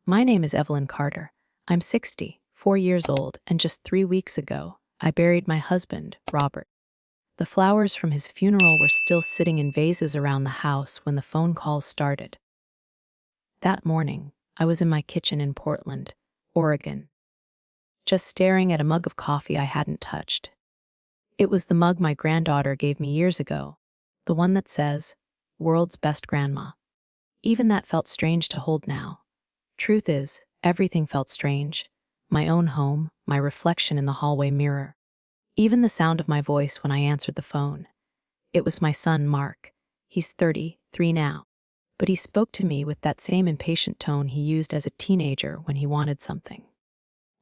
My name is Evelyn Carter. I'm 60, 4 years old, and just 3 weeks ago, I buried my husband, Robert. The flowers from his funeral were still sitting in vases around the house when the phone calls started. That morning, I was in my kitchen in Portland, Oregon, just staring at a mug of coffee I hadn't touched. It was the mug my granddaughter gave me years ago, the one that says, "World's Best Grandma." Even that felt strange to hold now. Truth is, everything felt strange. My own home, my reflection in the hallway mirror. Even the sound of my voice when I answered the phone. It was my son, Mark. He's 33 now. But he spoke to me with that same impatient tone he used as a teenager when he wanted something.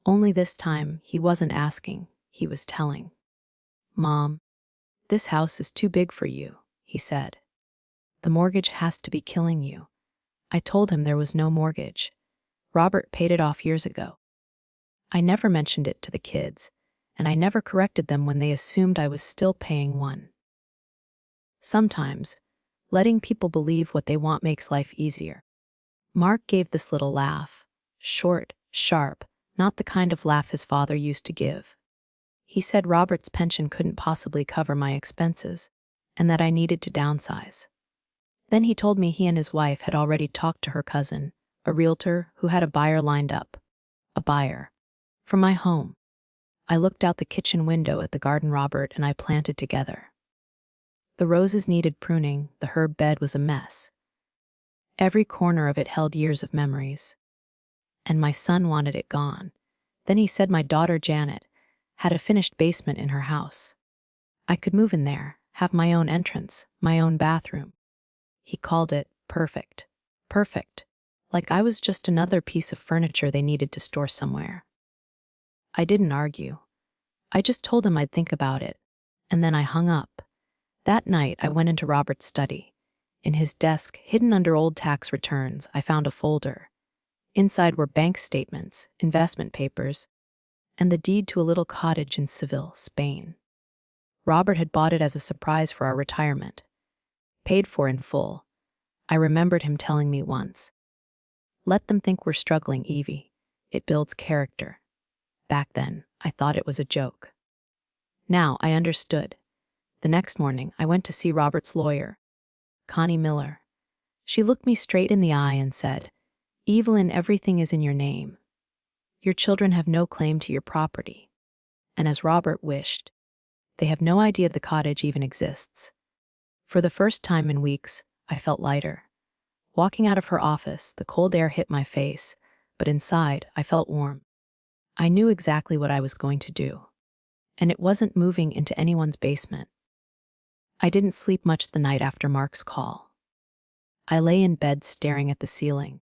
Only this time, he wasn't asking, he was telling. "Mom, this house is too big for you," he said. "The mortgage has to be killing you." I told him there was no mortgage. Robert paid it off years ago. I never mentioned it to the kids, and I never corrected them when they assumed I was still paying one. Sometimes, letting people believe what they want makes life easier. Mark gave this little laugh, short, sharp, not the kind of laugh his father used to give. He said Robert's pension couldn't possibly cover my expenses, and that I needed to downsize. Then he told me he and his wife had already talked to her cousin, a realtor who had a buyer lined up. A buyer. For my home. I looked out the kitchen window at the garden Robert and I planted together. The roses needed pruning, the herb bed was a mess. Every corner of it held years of memories. And my son wanted it gone. Then he said my daughter Janet had a finished basement in her house. I could move in there, have my own entrance, my own bathroom. He called it perfect. Perfect. Like I was just another piece of furniture they needed to store somewhere. I didn't argue. I just told him I'd think about it, and then I hung up. That night, I went into Robert's study. In his desk, hidden under old tax returns, I found a folder. Inside were bank statements, investment papers, and the deed to a little cottage in Seville, Spain. Robert had bought it as a surprise for our retirement. Paid for in full. I remembered him telling me once, "Let them think we're struggling, Evie. It builds character." Back then, I thought it was a joke. Now I understood. The next morning, I went to see Robert's lawyer, Connie Miller. She looked me straight in the eye and said, "Evelyn, everything is in your name. Your children have no claim to your property." And as Robert wished, they have no idea the cottage even exists. For the first time in weeks, I felt lighter. Walking out of her office, the cold air hit my face, but inside, I felt warm. I knew exactly what I was going to do, and it wasn't moving into anyone's basement. I didn't sleep much the night after Mark's call. I lay in bed staring at the ceiling,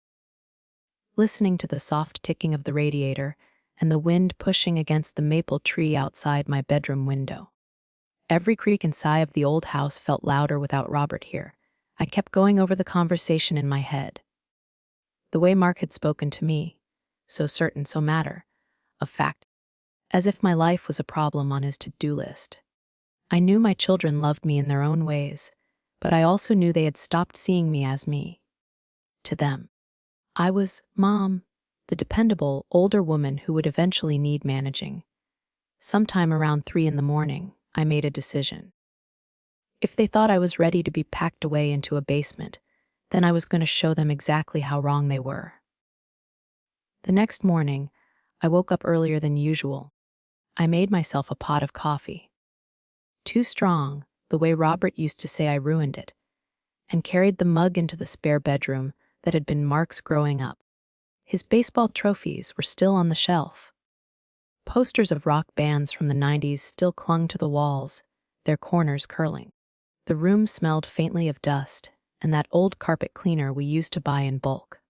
listening to the soft ticking of the radiator and the wind pushing against the maple tree outside my bedroom window. Every creak and sigh of the old house felt louder without Robert here. I kept going over the conversation in my head. The way Mark had spoken to me, so certain, so matter of fact, as if my life was a problem on his to-do list. I knew my children loved me in their own ways, but I also knew they had stopped seeing me as me. To them, I was Mom, the dependable, older woman who would eventually need managing. Sometime around 3 in the morning, I made a decision. If they thought I was ready to be packed away into a basement, then I was going to show them exactly how wrong they were. The next morning, I woke up earlier than usual. I made myself a pot of coffee. Too strong, the way Robert used to say I ruined it, and carried the mug into the spare bedroom that had been Mark's growing up. His baseball trophies were still on the shelf. Posters of rock bands from the 90s still clung to the walls, their corners curling. The room smelled faintly of dust and that old carpet cleaner we used to buy in bulk.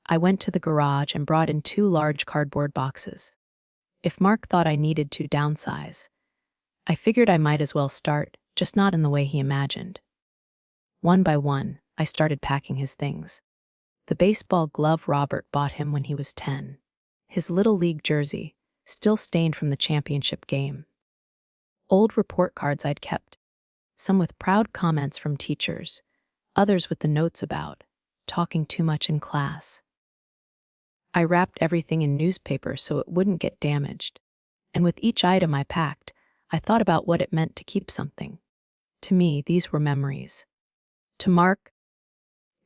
I went to the garage and brought in 2 large cardboard boxes. If Mark thought I needed to downsize, I figured I might as well start, just not in the way he imagined. One by one, I started packing his things. The baseball glove Robert bought him when he was 10. His Little League jersey, still stained from the championship game. Old report cards I'd kept, some with proud comments from teachers, others with the notes about talking too much in class. I wrapped everything in newspaper so it wouldn't get damaged. And with each item I packed, I thought about what it meant to keep something. To me, these were memories. To Mark,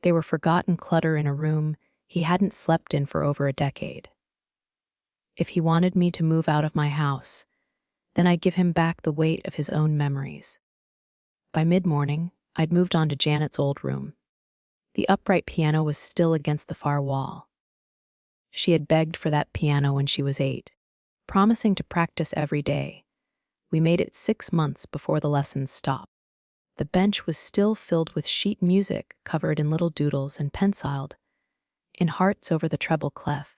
they were forgotten clutter in a room he hadn't slept in for over a decade. If he wanted me to move out of my house, then I'd give him back the weight of his own memories. By mid-morning, I'd moved on to Janet's old room. The upright piano was still against the far wall. She had begged for that piano when she was 8, promising to practice every day. We made it 6 months before the lessons stopped. The bench was still filled with sheet music covered in little doodles and penciled in hearts over the treble clef.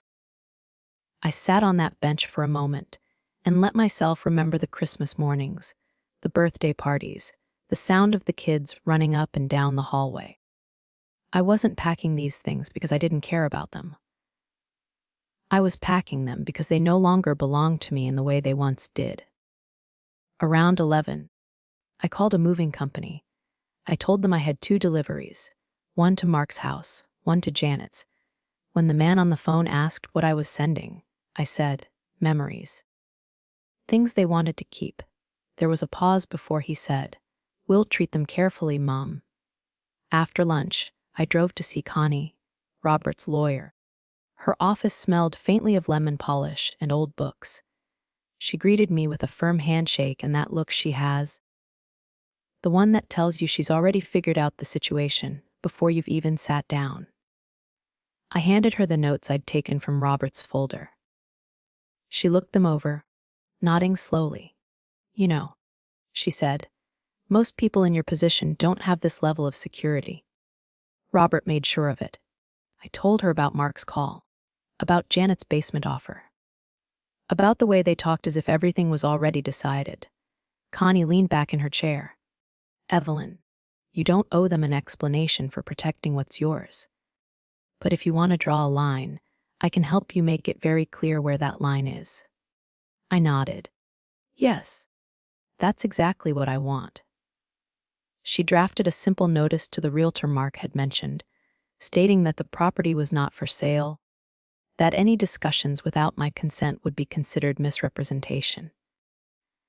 I sat on that bench for a moment and let myself remember the Christmas mornings, the birthday parties, the sound of the kids running up and down the hallway. I wasn't packing these things because I didn't care about them. I was packing them because they no longer belonged to me in the way they once did. Around 11, I called a moving company. I told them I had 2 deliveries, one to Mark's house, one to Janet's. When the man on the phone asked what I was sending, I said, memories. Things they wanted to keep. There was a pause before he said, "We'll treat them carefully, Mom." After lunch, I drove to see Connie, Robert's lawyer. Her office smelled faintly of lemon polish and old books. She greeted me with a firm handshake and that look she has, the one that tells you she's already figured out the situation before you've even sat down. I handed her the notes I'd taken from Robert's folder. She looked them over, nodding slowly. "You know," she said, "most people in your position don't have this level of security." Robert made sure of it. I told her about Mark's call, about Janet's basement offer, about the way they talked as if everything was already decided. Connie leaned back in her chair. "Evelyn, you don't owe them an explanation for protecting what's yours. But if you want to draw a line, I can help you make it very clear where that line is." I nodded. "Yes, that's exactly what I want." She drafted a simple notice to the realtor Mark had mentioned, stating that the property was not for sale, that any discussions without my consent would be considered misrepresentation.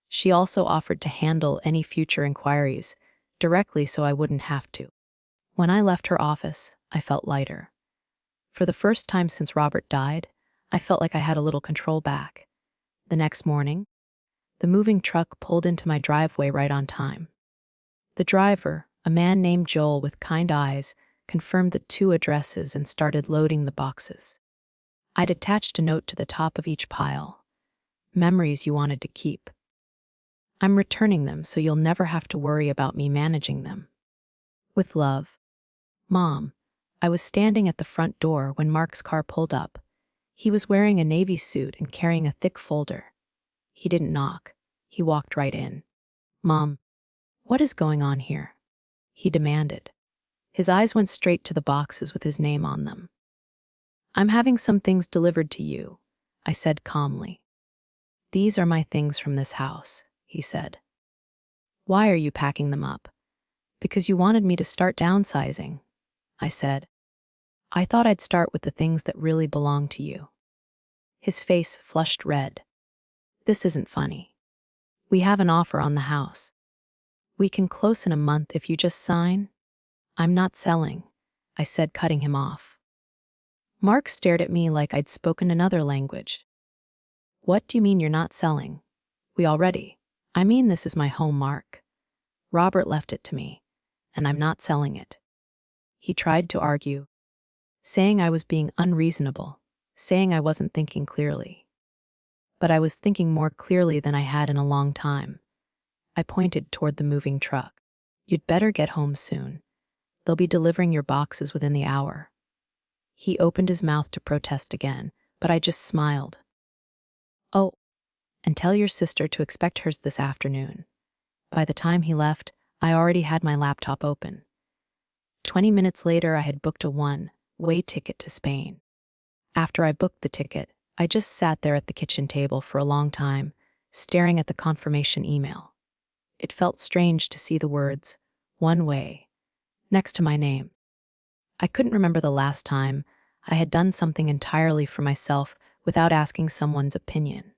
She also offered to handle any future inquiries directly so I wouldn't have to. When I left her office, I felt lighter. For the first time since Robert died, I felt like I had a little control back. The next morning, the moving truck pulled into my driveway right on time. The driver, a man named Joel with kind eyes, confirmed the 2 addresses and started loading the boxes. I'd attached a note to the top of each pile. "Memories you wanted to keep. I'm returning them so you'll never have to worry about me managing them. With love, Mom." I was standing at the front door when Mark's car pulled up. He was wearing a navy suit and carrying a thick folder. He didn't knock. He walked right in. "Mom, what is going on here?" he demanded. His eyes went straight to the boxes with his name on them. "I'm having some things delivered to you," I said calmly. "These are my things from this house," he said. "Why are you packing them up?" "Because you wanted me to start downsizing," I said. "I thought I'd start with the things that really belong to you." His face flushed red. "This isn't funny. We have an offer on the house. We can close in a month if you just sign." "I'm not selling," I said, cutting him off. Mark stared at me like I'd spoken another language. "What do you mean you're not selling? I mean this is my home, Mark. Robert left it to me, and I'm not selling it." He tried to argue, saying I was being unreasonable, saying I wasn't thinking clearly. But I was thinking more clearly than I had in a long time. I pointed toward the moving truck. "You'd better get home soon. They'll be delivering your boxes within the hour." He opened his mouth to protest again, but I just smiled. "Oh, and tell your sister to expect hers this afternoon." By the time he left, I already had my laptop open. 20 minutes later, I had booked a one-way ticket to Spain. After I booked the ticket, I just sat there at the kitchen table for a long time, staring at the confirmation email. It felt strange to see the words, "one way," next to my name. I couldn't remember the last time I had done something entirely for myself without asking someone's opinion.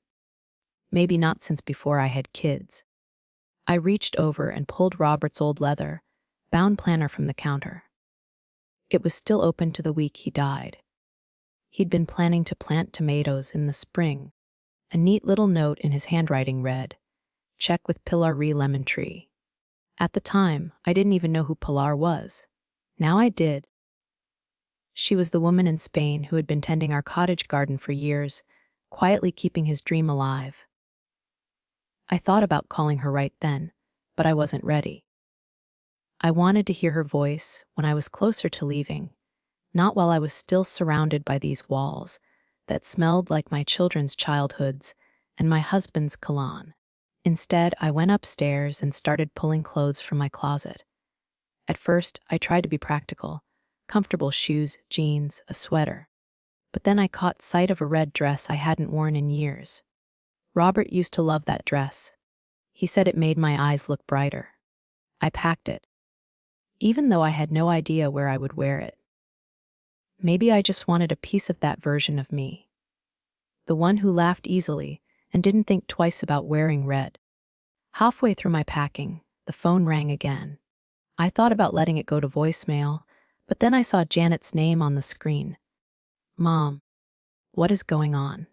Maybe not since before I had kids. I reached over and pulled Robert's old leather bound planner from the counter. It was still open to the week he died. He'd been planning to plant tomatoes in the spring. A neat little note in his handwriting read, "Check with Pilar Lemon Tree." At the time, I didn't even know who Pilar was. Now I did. She was the woman in Spain who had been tending our cottage garden for years, quietly keeping his dream alive. I thought about calling her right then, but I wasn't ready. I wanted to hear her voice when I was closer to leaving, not while I was still surrounded by these walls that smelled like my children's childhoods and my husband's cologne. Instead, I went upstairs and started pulling clothes from my closet. At first, I tried to be practical, comfortable shoes, jeans, a sweater. But then I caught sight of a red dress I hadn't worn in years. Robert used to love that dress. He said it made my eyes look brighter. I packed it, even though I had no idea where I would wear it. Maybe I just wanted a piece of that version of me. The one who laughed easily and didn't think twice about wearing red. Halfway through my packing, the phone rang again. I thought about letting it go to voicemail, but then I saw Janet's name on the screen. "Mom, what is going on?"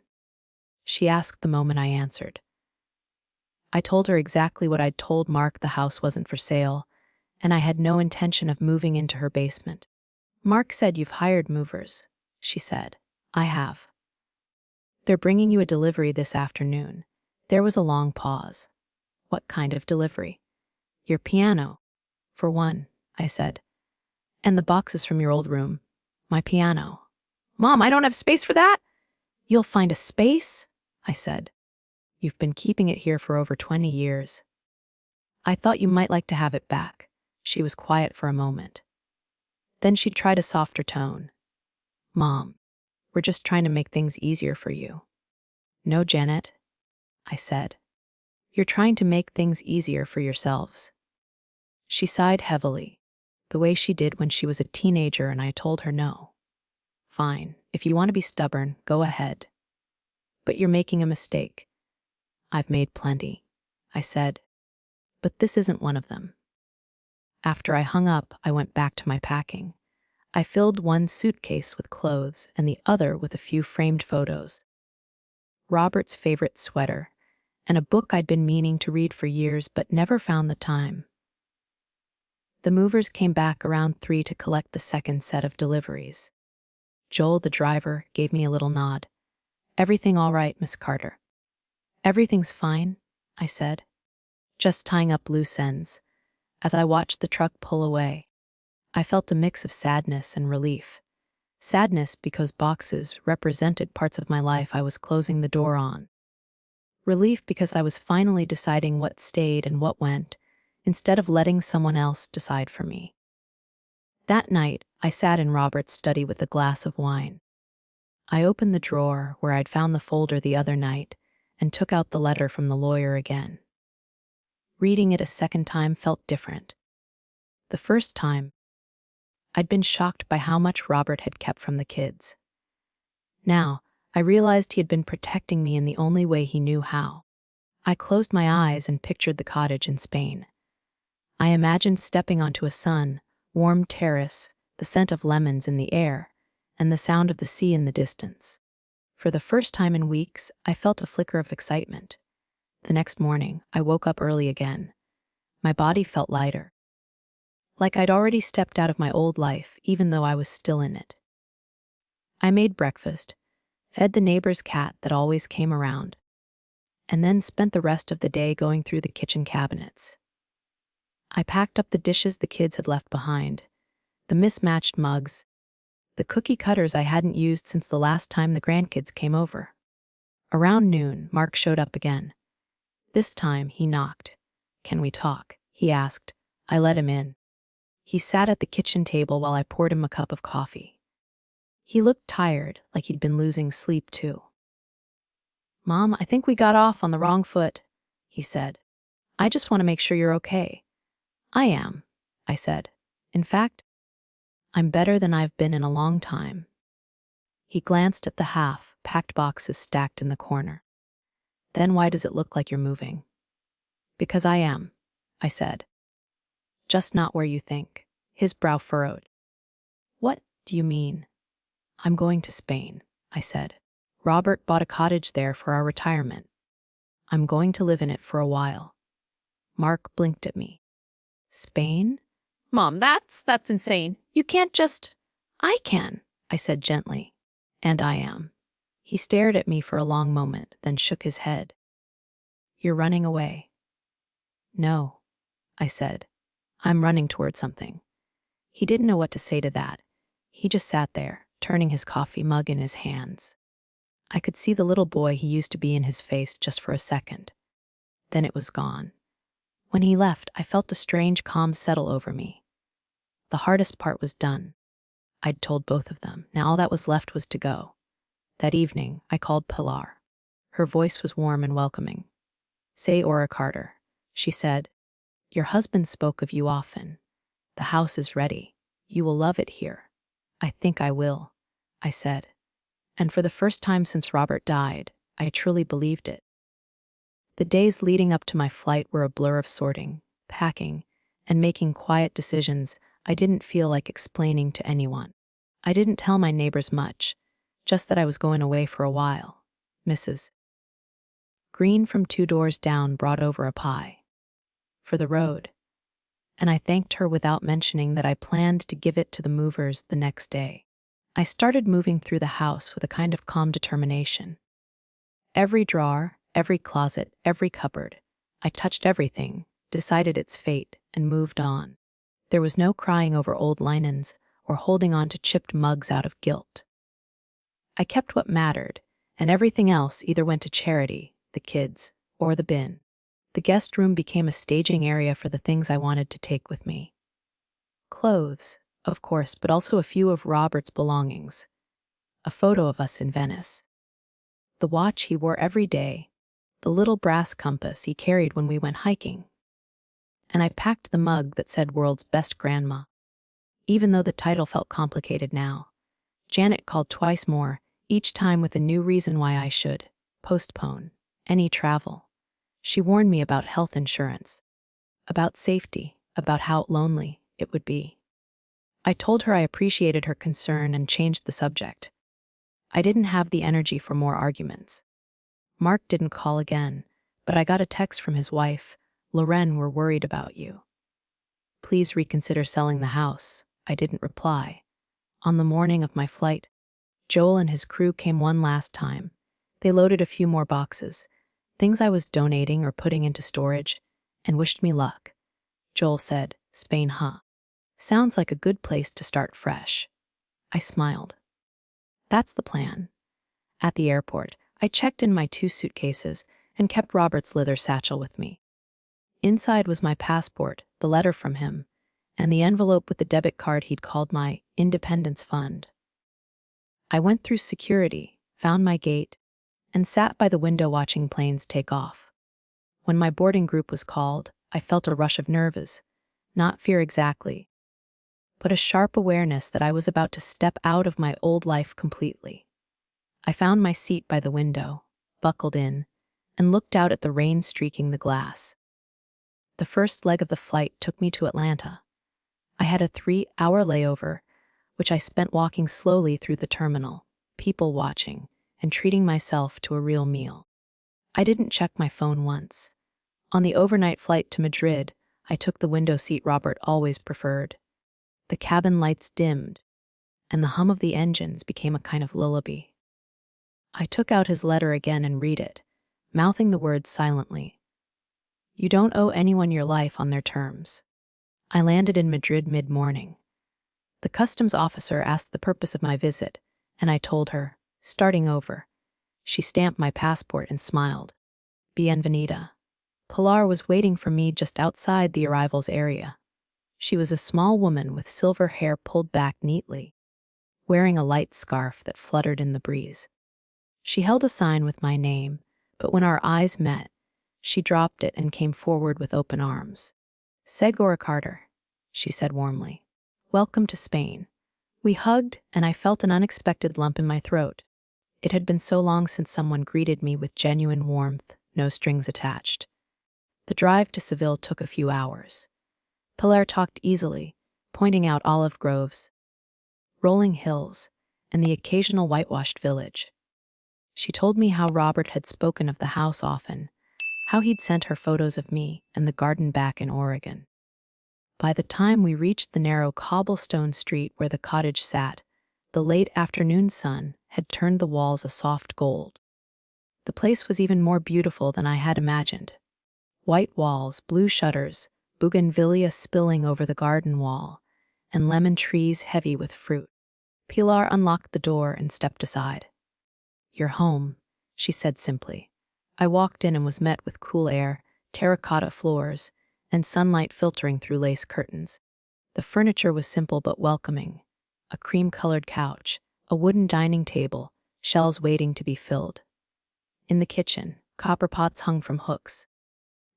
she asked the moment I answered. I told her exactly what I'd told Mark: the house wasn't for sale, and I had no intention of moving into her basement. "Mark said you've hired movers," she said. "I have. They're bringing you a delivery this afternoon." There was a long pause. "What kind of delivery?" "Your piano, for one," I said. "And the boxes from your old room." "My piano." "Mom, I don't have space for that." "You'll find a space," I said. "You've been keeping it here for over 20 years. I thought you might like to have it back." She was quiet for a moment. Then she tried a softer tone. "Mom, we're just trying to make things easier for you." "No, Janet," I said. "You're trying to make things easier for yourselves." She sighed heavily, the way she did when she was a teenager and I told her no. "Fine, if you want to be stubborn, go ahead. But you're making a mistake." "I've made plenty," I said. "But this isn't one of them." After I hung up, I went back to my packing. I filled one suitcase with clothes and the other with a few framed photos. Robert's favorite sweater, and a book I'd been meaning to read for years but never found the time. The movers came back around 3 to collect the second set of deliveries. Joel, the driver, gave me a little nod. "Everything all right, Miss Carter?" "Everything's fine," I said, just tying up loose ends. As I watched the truck pull away, I felt a mix of sadness and relief. Sadness because boxes represented parts of my life I was closing the door on. Relief because I was finally deciding what stayed and what went, instead of letting someone else decide for me. That night, I sat in Robert's study with a glass of wine. I opened the drawer where I'd found the folder the other night and took out the letter from the lawyer again. Reading it a second time felt different. The first time, I'd been shocked by how much Robert had kept from the kids. Now, I realized he had been protecting me in the only way he knew how. I closed my eyes and pictured the cottage in Spain. I imagined stepping onto a warm terrace, the scent of lemons in the air, and the sound of the sea in the distance. For the first time in weeks, I felt a flicker of excitement. The next morning, I woke up early again. My body felt lighter, like I'd already stepped out of my old life, even though I was still in it. I made breakfast, fed the neighbor's cat that always came around, and then spent the rest of the day going through the kitchen cabinets. I packed up the dishes the kids had left behind, the mismatched mugs, the cookie cutters I hadn't used since the last time the grandkids came over. Around noon, Mark showed up again. This time, he knocked. "Can we talk?" he asked. I let him in. He sat at the kitchen table while I poured him a cup of coffee. He looked tired, like he'd been losing sleep too. "Mom, I think we got off on the wrong foot," he said. "I just want to make sure you're okay." "I am," I said. "In fact, I'm better than I've been in a long time." He glanced at the half-packed boxes stacked in the corner. Then why does it look like you're moving? Because I am, I said. Just not where you think. His brow furrowed. What do you mean? I'm going to Spain, I said. Robert bought a cottage there for our retirement. I'm going to live in it for a while. Mark blinked at me. Spain? Mom, that's insane. You can't just... I can, I said gently. And I am. He stared at me for a long moment, then shook his head. You're running away. No, I said. I'm running toward something. He didn't know what to say to that. He just sat there, turning his coffee mug in his hands. I could see the little boy he used to be in his face just for a second. Then it was gone. When he left, I felt a strange calm settle over me. The hardest part was done. I'd told both of them. Now all that was left was to go. That evening, I called Pilar. Her voice was warm and welcoming. Say, Aura Carter, she said. Your husband spoke of you often. The house is ready. You will love it here. I think I will, I said. And for the first time since Robert died, I truly believed it. The days leading up to my flight were a blur of sorting, packing, and making quiet decisions I didn't feel like explaining to anyone. I didn't tell my neighbors much, just that I was going away for a while. Mrs. Green from 2 doors down brought over a pie. For the road. And I thanked her without mentioning that I planned to give it to the movers the next day. I started moving through the house with a kind of calm determination. Every drawer, every closet, every cupboard. I touched everything, decided its fate, and moved on. There was no crying over old linens or holding on to chipped mugs out of guilt. I kept what mattered, and everything else either went to charity, the kids, or the bin. The guest room became a staging area for the things I wanted to take with me. Clothes, of course, but also a few of Robert's belongings. A photo of us in Venice. The watch he wore every day, the little brass compass he carried when we went hiking. And I packed the mug that said World's Best Grandma. Even though the title felt complicated now, Janet called twice more, each time with a new reason why I should postpone any travel. She warned me about health insurance, about safety, about how lonely it would be. I told her I appreciated her concern and changed the subject. I didn't have the energy for more arguments. Mark didn't call again, but I got a text from his wife. Lorraine, we're worried about you. Please reconsider selling the house. I didn't reply. On the morning of my flight, Joel and his crew came one last time. They loaded a few more boxes, things I was donating or putting into storage, and wished me luck. Joel said, Spain, huh? Sounds like a good place to start fresh. I smiled. That's the plan. At the airport, I checked in my 2 suitcases and kept Robert's leather satchel with me. Inside was my passport, the letter from him, and the envelope with the debit card he'd called my Independence Fund. I went through security, found my gate, and sat by the window watching planes take off. When my boarding group was called, I felt a rush of nerves, not fear exactly, but a sharp awareness that I was about to step out of my old life completely. I found my seat by the window, buckled in, and looked out at the rain streaking the glass. The first leg of the flight took me to Atlanta. I had a 3-hour layover, which I spent walking slowly through the terminal, people watching, and treating myself to a real meal. I didn't check my phone once. On the overnight flight to Madrid, I took the window seat Robert always preferred. The cabin lights dimmed, and the hum of the engines became a kind of lullaby. I took out his letter again and read it, mouthing the words silently. You don't owe anyone your life on their terms. I landed in Madrid mid-morning. The customs officer asked the purpose of my visit, and I told her, starting over. She stamped my passport and smiled. Bienvenida. Pilar was waiting for me just outside the arrivals area. She was a small woman with silver hair pulled back neatly, wearing a light scarf that fluttered in the breeze. She held a sign with my name, but when our eyes met, she dropped it and came forward with open arms. Segura Carter, she said warmly. Welcome to Spain. We hugged, and I felt an unexpected lump in my throat. It had been so long since someone greeted me with genuine warmth, no strings attached. The drive to Seville took a few hours. Pilar talked easily, pointing out olive groves, rolling hills, and the occasional whitewashed village. She told me how Robert had spoken of the house often, how he'd sent her photos of me and the garden back in Oregon. By the time we reached the narrow cobblestone street where the cottage sat, the late afternoon sun had turned the walls a soft gold. The place was even more beautiful than I had imagined. White walls, blue shutters, bougainvillea spilling over the garden wall, and lemon trees heavy with fruit. Pilar unlocked the door and stepped aside. "You're home," she said simply. I walked in and was met with cool air, terracotta floors, and sunlight filtering through lace curtains. The furniture was simple but welcoming. A cream-colored couch, a wooden dining table, shelves waiting to be filled. In the kitchen, copper pots hung from hooks,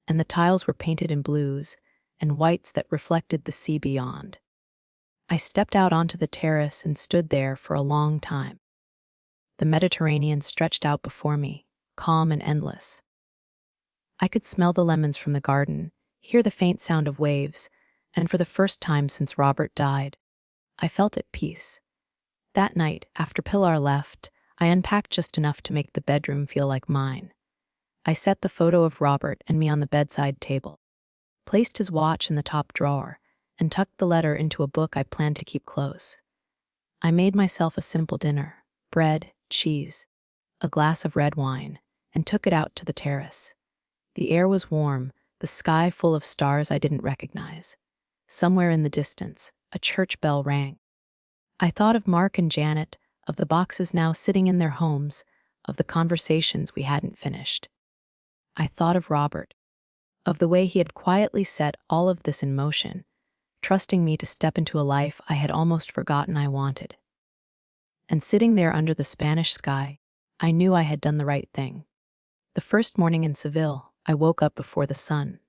and the tiles were painted in blues and whites that reflected the sea beyond. I stepped out onto the terrace and stood there for a long time. The Mediterranean stretched out before me, calm and endless. I could smell the lemons from the garden, hear the faint sound of waves, and for the first time since Robert died, I felt at peace. That night, after Pilar left, I unpacked just enough to make the bedroom feel like mine. I set the photo of Robert and me on the bedside table, placed his watch in the top drawer, and tucked the letter into a book I planned to keep close. I made myself a simple dinner: bread, cheese, a glass of red wine, and took it out to the terrace. The air was warm, the sky full of stars I didn't recognize. Somewhere in the distance, a church bell rang. I thought of Mark and Janet, of the boxes now sitting in their homes, of the conversations we hadn't finished. I thought of Robert, of the way he had quietly set all of this in motion, trusting me to step into a life I had almost forgotten I wanted. And sitting there under the Spanish sky, I knew I had done the right thing. The first morning in Seville, I woke up before the sun.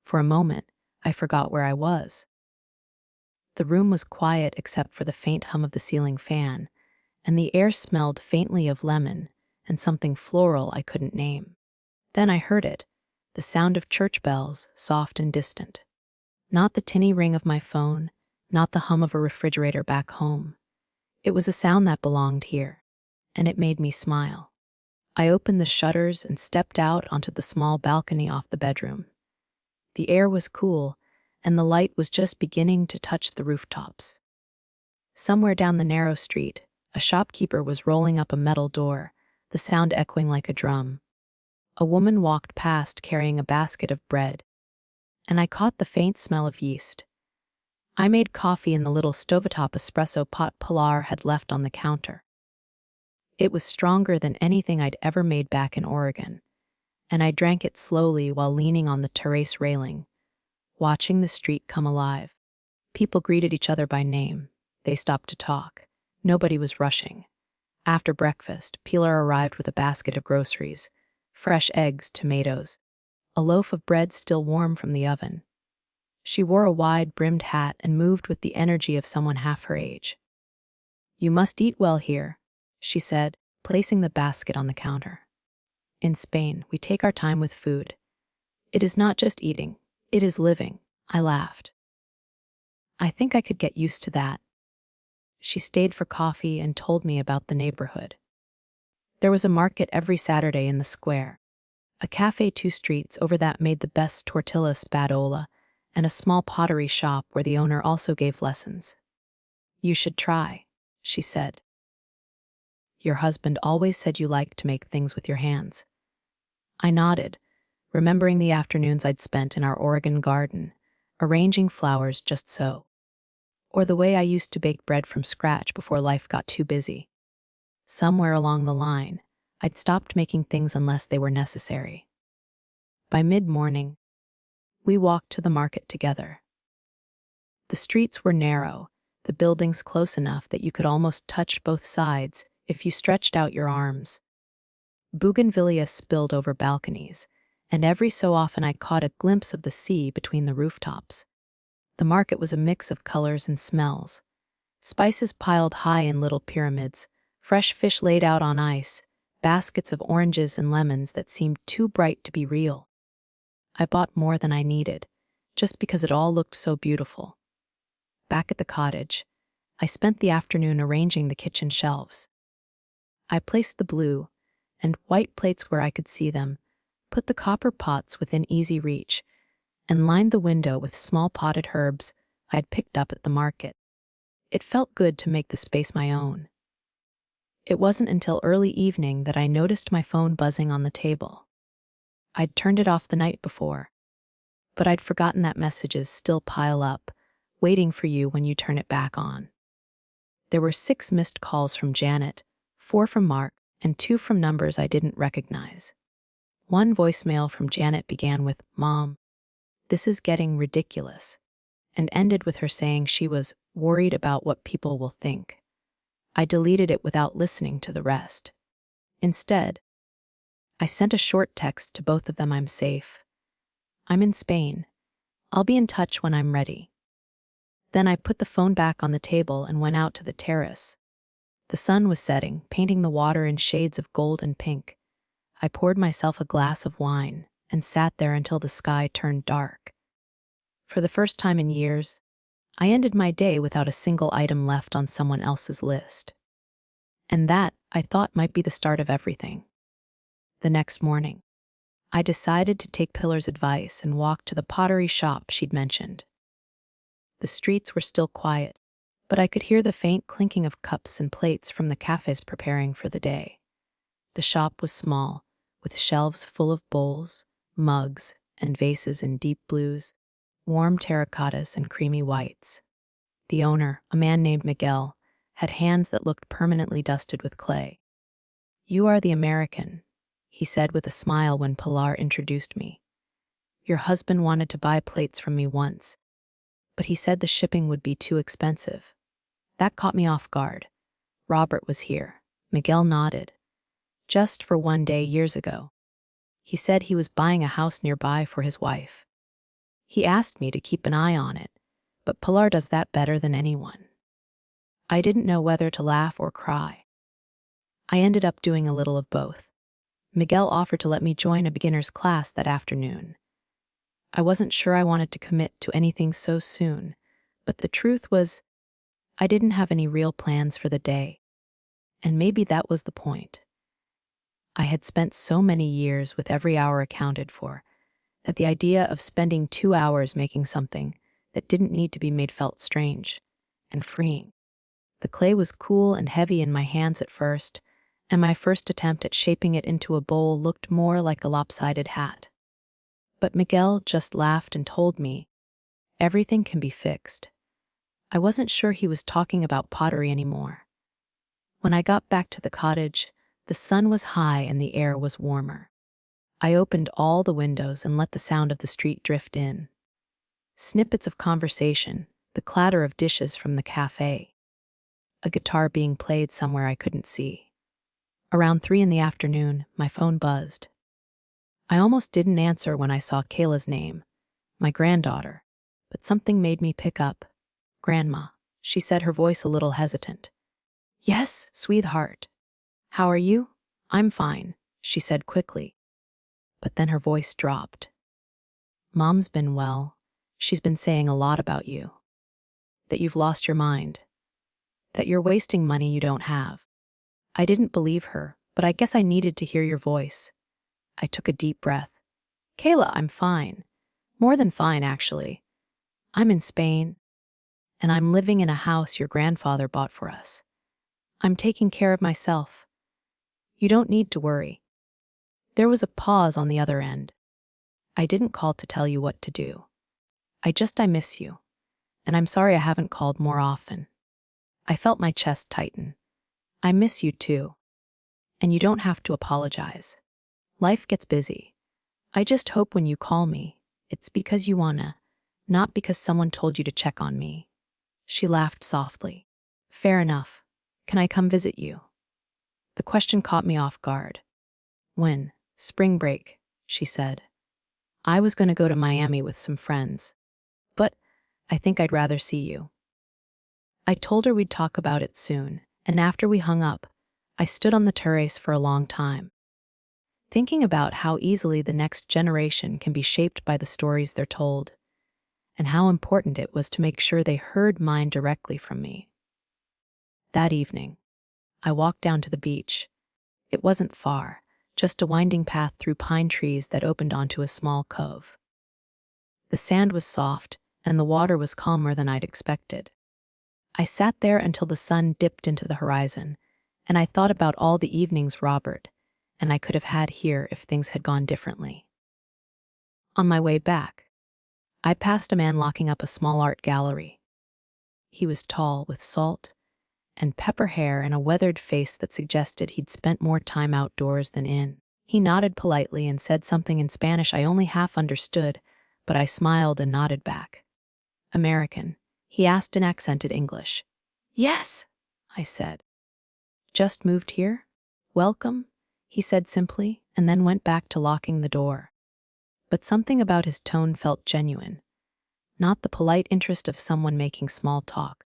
For a moment, I forgot where I was. The room was quiet except for the faint hum of the ceiling fan, and the air smelled faintly of lemon and something floral I couldn't name. Then I heard it, the sound of church bells, soft and distant. Not the tinny ring of my phone, not the hum of a refrigerator back home. It was a sound that belonged here, and it made me smile. I opened the shutters and stepped out onto the small balcony off the bedroom. The air was cool, and the light was just beginning to touch the rooftops. Somewhere down the narrow street, a shopkeeper was rolling up a metal door, the sound echoing like a drum. A woman walked past carrying a basket of bread, and I caught the faint smell of yeast. I made coffee in the little stovetop espresso pot Pilar had left on the counter. It was stronger than anything I'd ever made back in Oregon, and I drank it slowly while leaning on the terrace railing, watching the street come alive. People greeted each other by name. They stopped to talk. Nobody was rushing. After breakfast, Pilar arrived with a basket of groceries: fresh eggs, tomatoes, a loaf of bread still warm from the oven. She wore a wide-brimmed hat and moved with the energy of someone half her age. "You must eat well here," she said, placing the basket on the counter. "In Spain, we take our time with food. It is not just eating, it is living," I laughed. "I think I could get used to that." She stayed for coffee and told me about the neighborhood. There was a market every Saturday in the square, a cafe 2 streets over that made the best tortilla spadola, and a small pottery shop where the owner also gave lessons. "You should try," she said. "Your husband always said you liked to make things with your hands." I nodded, remembering the afternoons I'd spent in our Oregon garden, arranging flowers just so. Or the way I used to bake bread from scratch before life got too busy. Somewhere along the line, I'd stopped making things unless they were necessary. By mid-morning, we walked to the market together. The streets were narrow, the buildings close enough that you could almost touch both sides if you stretched out your arms. Bougainvillea spilled over balconies, and every so often I caught a glimpse of the sea between the rooftops. The market was a mix of colors and smells: Spices piled high in little pyramids, fresh fish laid out on ice, baskets of oranges and lemons that seemed too bright to be real. I bought more than I needed, just because it all looked so beautiful. Back at the cottage, I spent the afternoon arranging the kitchen shelves. I placed the blue and white plates where I could see them, put the copper pots within easy reach, and lined the window with small potted herbs I had picked up at the market. It felt good to make the space my own. It wasn't until early evening that I noticed my phone buzzing on the table. I'd turned it off the night before, but I'd forgotten that messages still pile up, waiting for you when you turn it back on. There were 6 missed calls from Janet, 4 from Mark, and 2 from numbers I didn't recognize. One voicemail from Janet began with, "Mom, this is getting ridiculous," and ended with her saying she was worried about what people will think. I deleted it without listening to the rest. Instead, I sent a short text to both of them. "I'm safe. I'm in Spain. I'll be in touch when I'm ready." Then I put the phone back on the table and went out to the terrace. The sun was setting, painting the water in shades of gold and pink. I poured myself a glass of wine and sat there until the sky turned dark. For the first time in years, I ended my day without a single item left on someone else's list. And that, I thought, might be the start of everything. The next morning, I decided to take Pillar's advice and walk to the pottery shop she'd mentioned. The streets were still quiet, but I could hear the faint clinking of cups and plates from the cafes preparing for the day. The shop was small, with shelves full of bowls, mugs, and vases in deep blues, warm terracottas and creamy whites. The owner, a man named Miguel, had hands that looked permanently dusted with clay. "You are the American," he said with a smile when Pilar introduced me. "Your husband wanted to buy plates from me once, but he said the shipping would be too expensive." That caught me off guard. Robert was here. Miguel nodded. "Just for one day years ago. He said he was buying a house nearby for his wife. He asked me to keep an eye on it, but Pilar does that better than anyone." I didn't know whether to laugh or cry. I ended up doing a little of both. Miguel offered to let me join a beginner's class that afternoon. I wasn't sure I wanted to commit to anything so soon, but the truth was, I didn't have any real plans for the day. And maybe that was the point. I had spent so many years with every hour accounted for, that the idea of spending 2 hours making something that didn't need to be made felt strange and freeing. The clay was cool and heavy in my hands at first, and my first attempt at shaping it into a bowl looked more like a lopsided hat. But Miguel just laughed and told me, "Everything can be fixed." I wasn't sure he was talking about pottery anymore. When I got back to the cottage, the sun was high and the air was warmer. I opened all the windows and let the sound of the street drift in. Snippets of conversation, the clatter of dishes from the cafe, a guitar being played somewhere I couldn't see. Around 3 in the afternoon, my phone buzzed. I almost didn't answer when I saw Kayla's name, my granddaughter, but something made me pick up. "Grandma," she said, her voice a little hesitant. "Yes, sweetheart. How are you?" "I'm fine," she said quickly. But then her voice dropped. "Mom's been well. She's been saying a lot about you. That you've lost your mind. That you're wasting money you don't have." I didn't believe her, but I guess I needed to hear your voice. I took a deep breath. "Kayla, I'm fine. More than fine, actually. I'm in Spain, and I'm living in a house your grandfather bought for us. I'm taking care of myself. You don't need to worry." There was a pause on the other end. "I didn't call to tell you what to do. I miss you, and I'm sorry I haven't called more often." I felt my chest tighten. "I miss you too. And you don't have to apologize. Life gets busy. I just hope when you call me, it's because you wanna, not because someone told you to check on me." She laughed softly. "Fair enough. Can I come visit you?" The question caught me off guard. "When?" "Spring break," she said. "I was going to go to Miami with some friends, but I think I'd rather see you." I told her we'd talk about it soon, and after we hung up, I stood on the terrace for a long time, thinking about how easily the next generation can be shaped by the stories they're told, and how important it was to make sure they heard mine directly from me. That evening, I walked down to the beach. It wasn't far, just a winding path through pine trees that opened onto a small cove. The sand was soft, and the water was calmer than I'd expected. I sat there until the sun dipped into the horizon, and I thought about all the evenings Robert and I could have had here if things had gone differently. On my way back, I passed a man locking up a small art gallery. He was tall, with salt and pepper hair and a weathered face that suggested he'd spent more time outdoors than in. He nodded politely and said something in Spanish I only half understood, but I smiled and nodded back. American, he asked in accented English. Yes, I said. Just moved here? Welcome, he said simply, and then went back to locking the door. But something about his tone felt genuine, not the polite interest of someone making small talk,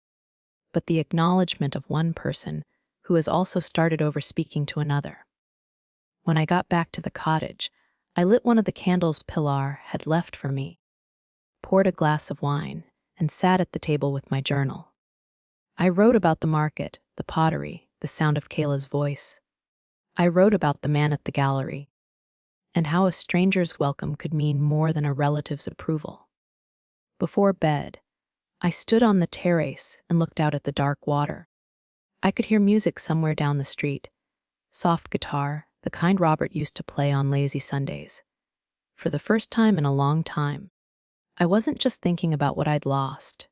but the acknowledgement of one person who has also started over speaking to another. When I got back to the cottage, I lit one of the candles Pilar had left for me, poured a glass of wine, and sat at the table with my journal. I wrote about the market, the pottery, the sound of Kayla's voice. I wrote about the man at the gallery, and how a stranger's welcome could mean more than a relative's approval. Before bed, I stood on the terrace and looked out at the dark water. I could hear music somewhere down the street, soft guitar, the kind Robert used to play on lazy Sundays. For the first time in a long time, I wasn't just thinking about what I'd lost.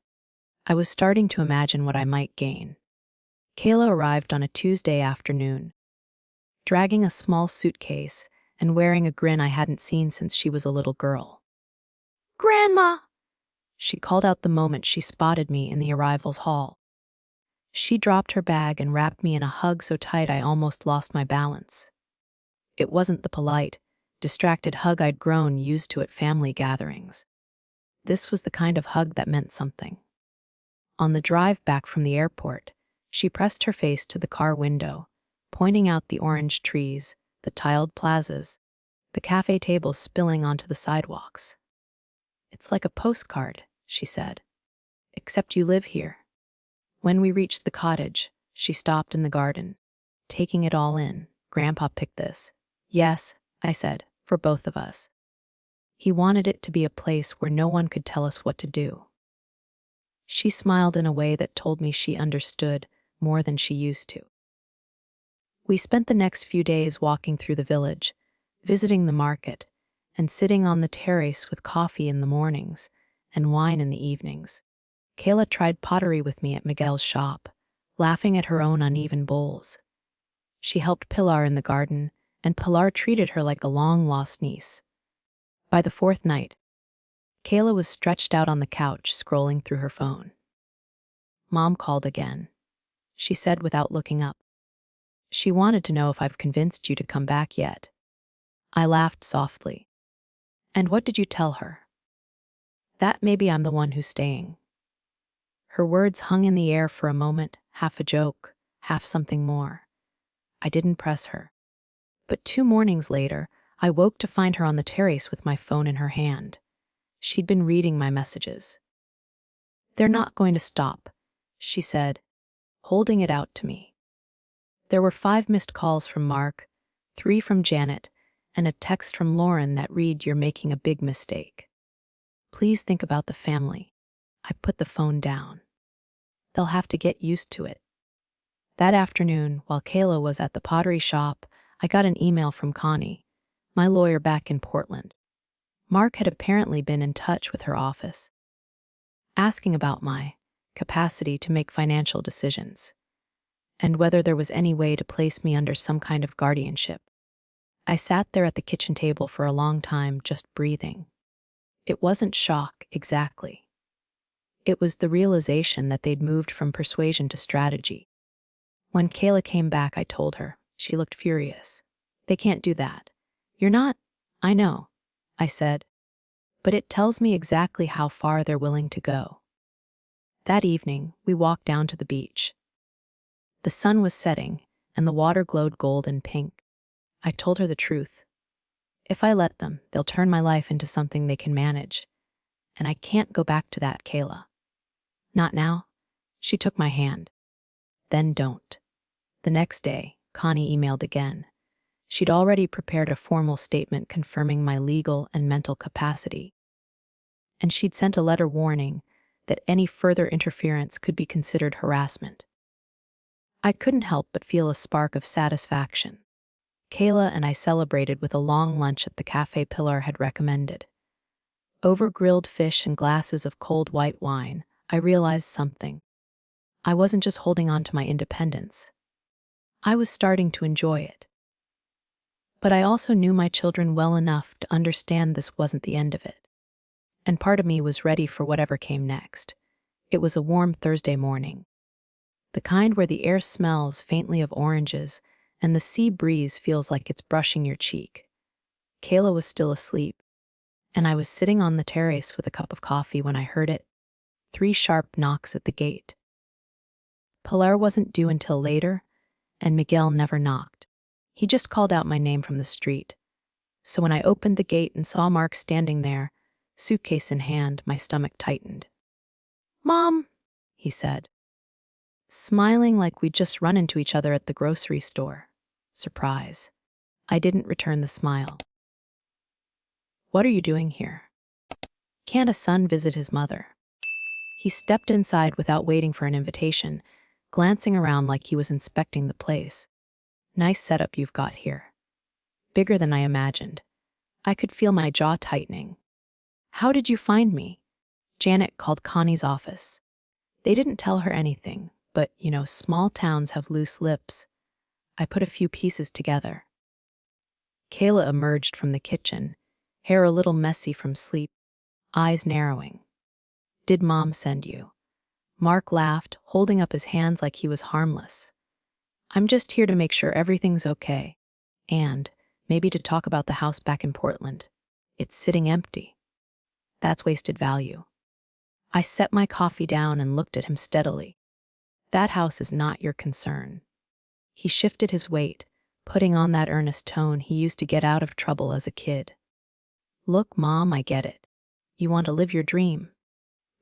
I was starting to imagine what I might gain. Kayla arrived on a Tuesday afternoon, dragging a small suitcase and wearing a grin I hadn't seen since she was a little girl. "Grandma!" she called out the moment she spotted me in the arrivals hall. She dropped her bag and wrapped me in a hug so tight I almost lost my balance. It wasn't the polite, distracted hug I'd grown used to at family gatherings. This was the kind of hug that meant something. On the drive back from the airport, she pressed her face to the car window, pointing out the orange trees, the tiled plazas, the cafe tables spilling onto the sidewalks. "It's like a postcard," she said, "except you live here." When we reached the cottage, she stopped in the garden, taking it all in. "Grandpa picked this." "Yes," I said, "for both of us. He wanted it to be a place where no one could tell us what to do." She smiled in a way that told me she understood more than she used to. We spent the next few days walking through the village, visiting the market, and sitting on the terrace with coffee in the mornings and wine in the evenings. Kayla tried pottery with me at Miguel's shop, laughing at her own uneven bowls. She helped Pilar in the garden, and Pilar treated her like a long-lost niece. By the fourth night, Kayla was stretched out on the couch, scrolling through her phone. "Mom called again," she said without looking up. "She wanted to know if I've convinced you to come back yet." I laughed softly. "And what did you tell her?" "That maybe I'm the one who's staying." Her words hung in the air for a moment, half a joke, half something more. I didn't press her. But 2 mornings later, I woke to find her on the terrace with my phone in her hand. She'd been reading my messages. "They're not going to stop," she said, holding it out to me. There were 5 missed calls from Mark, 3 from Janet, and a text from Lauren that read, "You're making a big mistake. Please think about the family." I put the phone down. "They'll have to get used to it." That afternoon, while Kayla was at the pottery shop, I got an email from Connie, my lawyer back in Portland. Mark had apparently been in touch with her office, asking about my capacity to make financial decisions, and whether there was any way to place me under some kind of guardianship. I sat there at the kitchen table for a long time, just breathing. It wasn't shock, exactly. It was the realization that they'd moved from persuasion to strategy. When Kayla came back, I told her. She looked furious. "They can't do that." "You're not—" "I know," I said, "but it tells me exactly how far they're willing to go." That evening, we walked down to the beach. The sun was setting, and the water glowed gold and pink. I told her the truth. If I let them, they'll turn my life into something they can manage. And I can't go back to that, Kayla. Not now. She took my hand. Then don't. The next day, Connie emailed again. She'd already prepared a formal statement confirming my legal and mental capacity. And she'd sent a letter warning that any further interference could be considered harassment. I couldn't help but feel a spark of satisfaction. Kayla and I celebrated with a long lunch at the cafe Pilar had recommended. Over grilled fish and glasses of cold white wine, I realized something. I wasn't just holding on to my independence. I was starting to enjoy it. But I also knew my children well enough to understand this wasn't the end of it. And part of me was ready for whatever came next. It was a warm Thursday morning. The kind where the air smells faintly of oranges and the sea breeze feels like it's brushing your cheek. Kayla was still asleep, and I was sitting on the terrace with a cup of coffee when I heard it. 3 sharp knocks at the gate. Pilar wasn't due until later, and Miguel never knocked. He just called out my name from the street. So when I opened the gate and saw Mark standing there, suitcase in hand, my stomach tightened. "Mom," he said, smiling like we'd just run into each other at the grocery store. Surprise. I didn't return the smile. "What are you doing here? Can't a son visit his mother?" He stepped inside without waiting for an invitation, glancing around like he was inspecting the place. "Nice setup you've got here. Bigger than I imagined." I could feel my jaw tightening. "How did you find me?" Janet called Connie's office. They didn't tell her anything, but, small towns have loose lips. I put a few pieces together. Kayla emerged from the kitchen, hair a little messy from sleep, eyes narrowing. "Did Mom send you?" Mark laughed, holding up his hands like he was harmless. "I'm just here to make sure everything's okay. And maybe to talk about the house back in Portland. It's sitting empty. That's wasted value." I set my coffee down and looked at him steadily. "That house is not your concern." He shifted his weight, putting on that earnest tone he used to get out of trouble as a kid. "Look, Mom, I get it. You want to live your dream.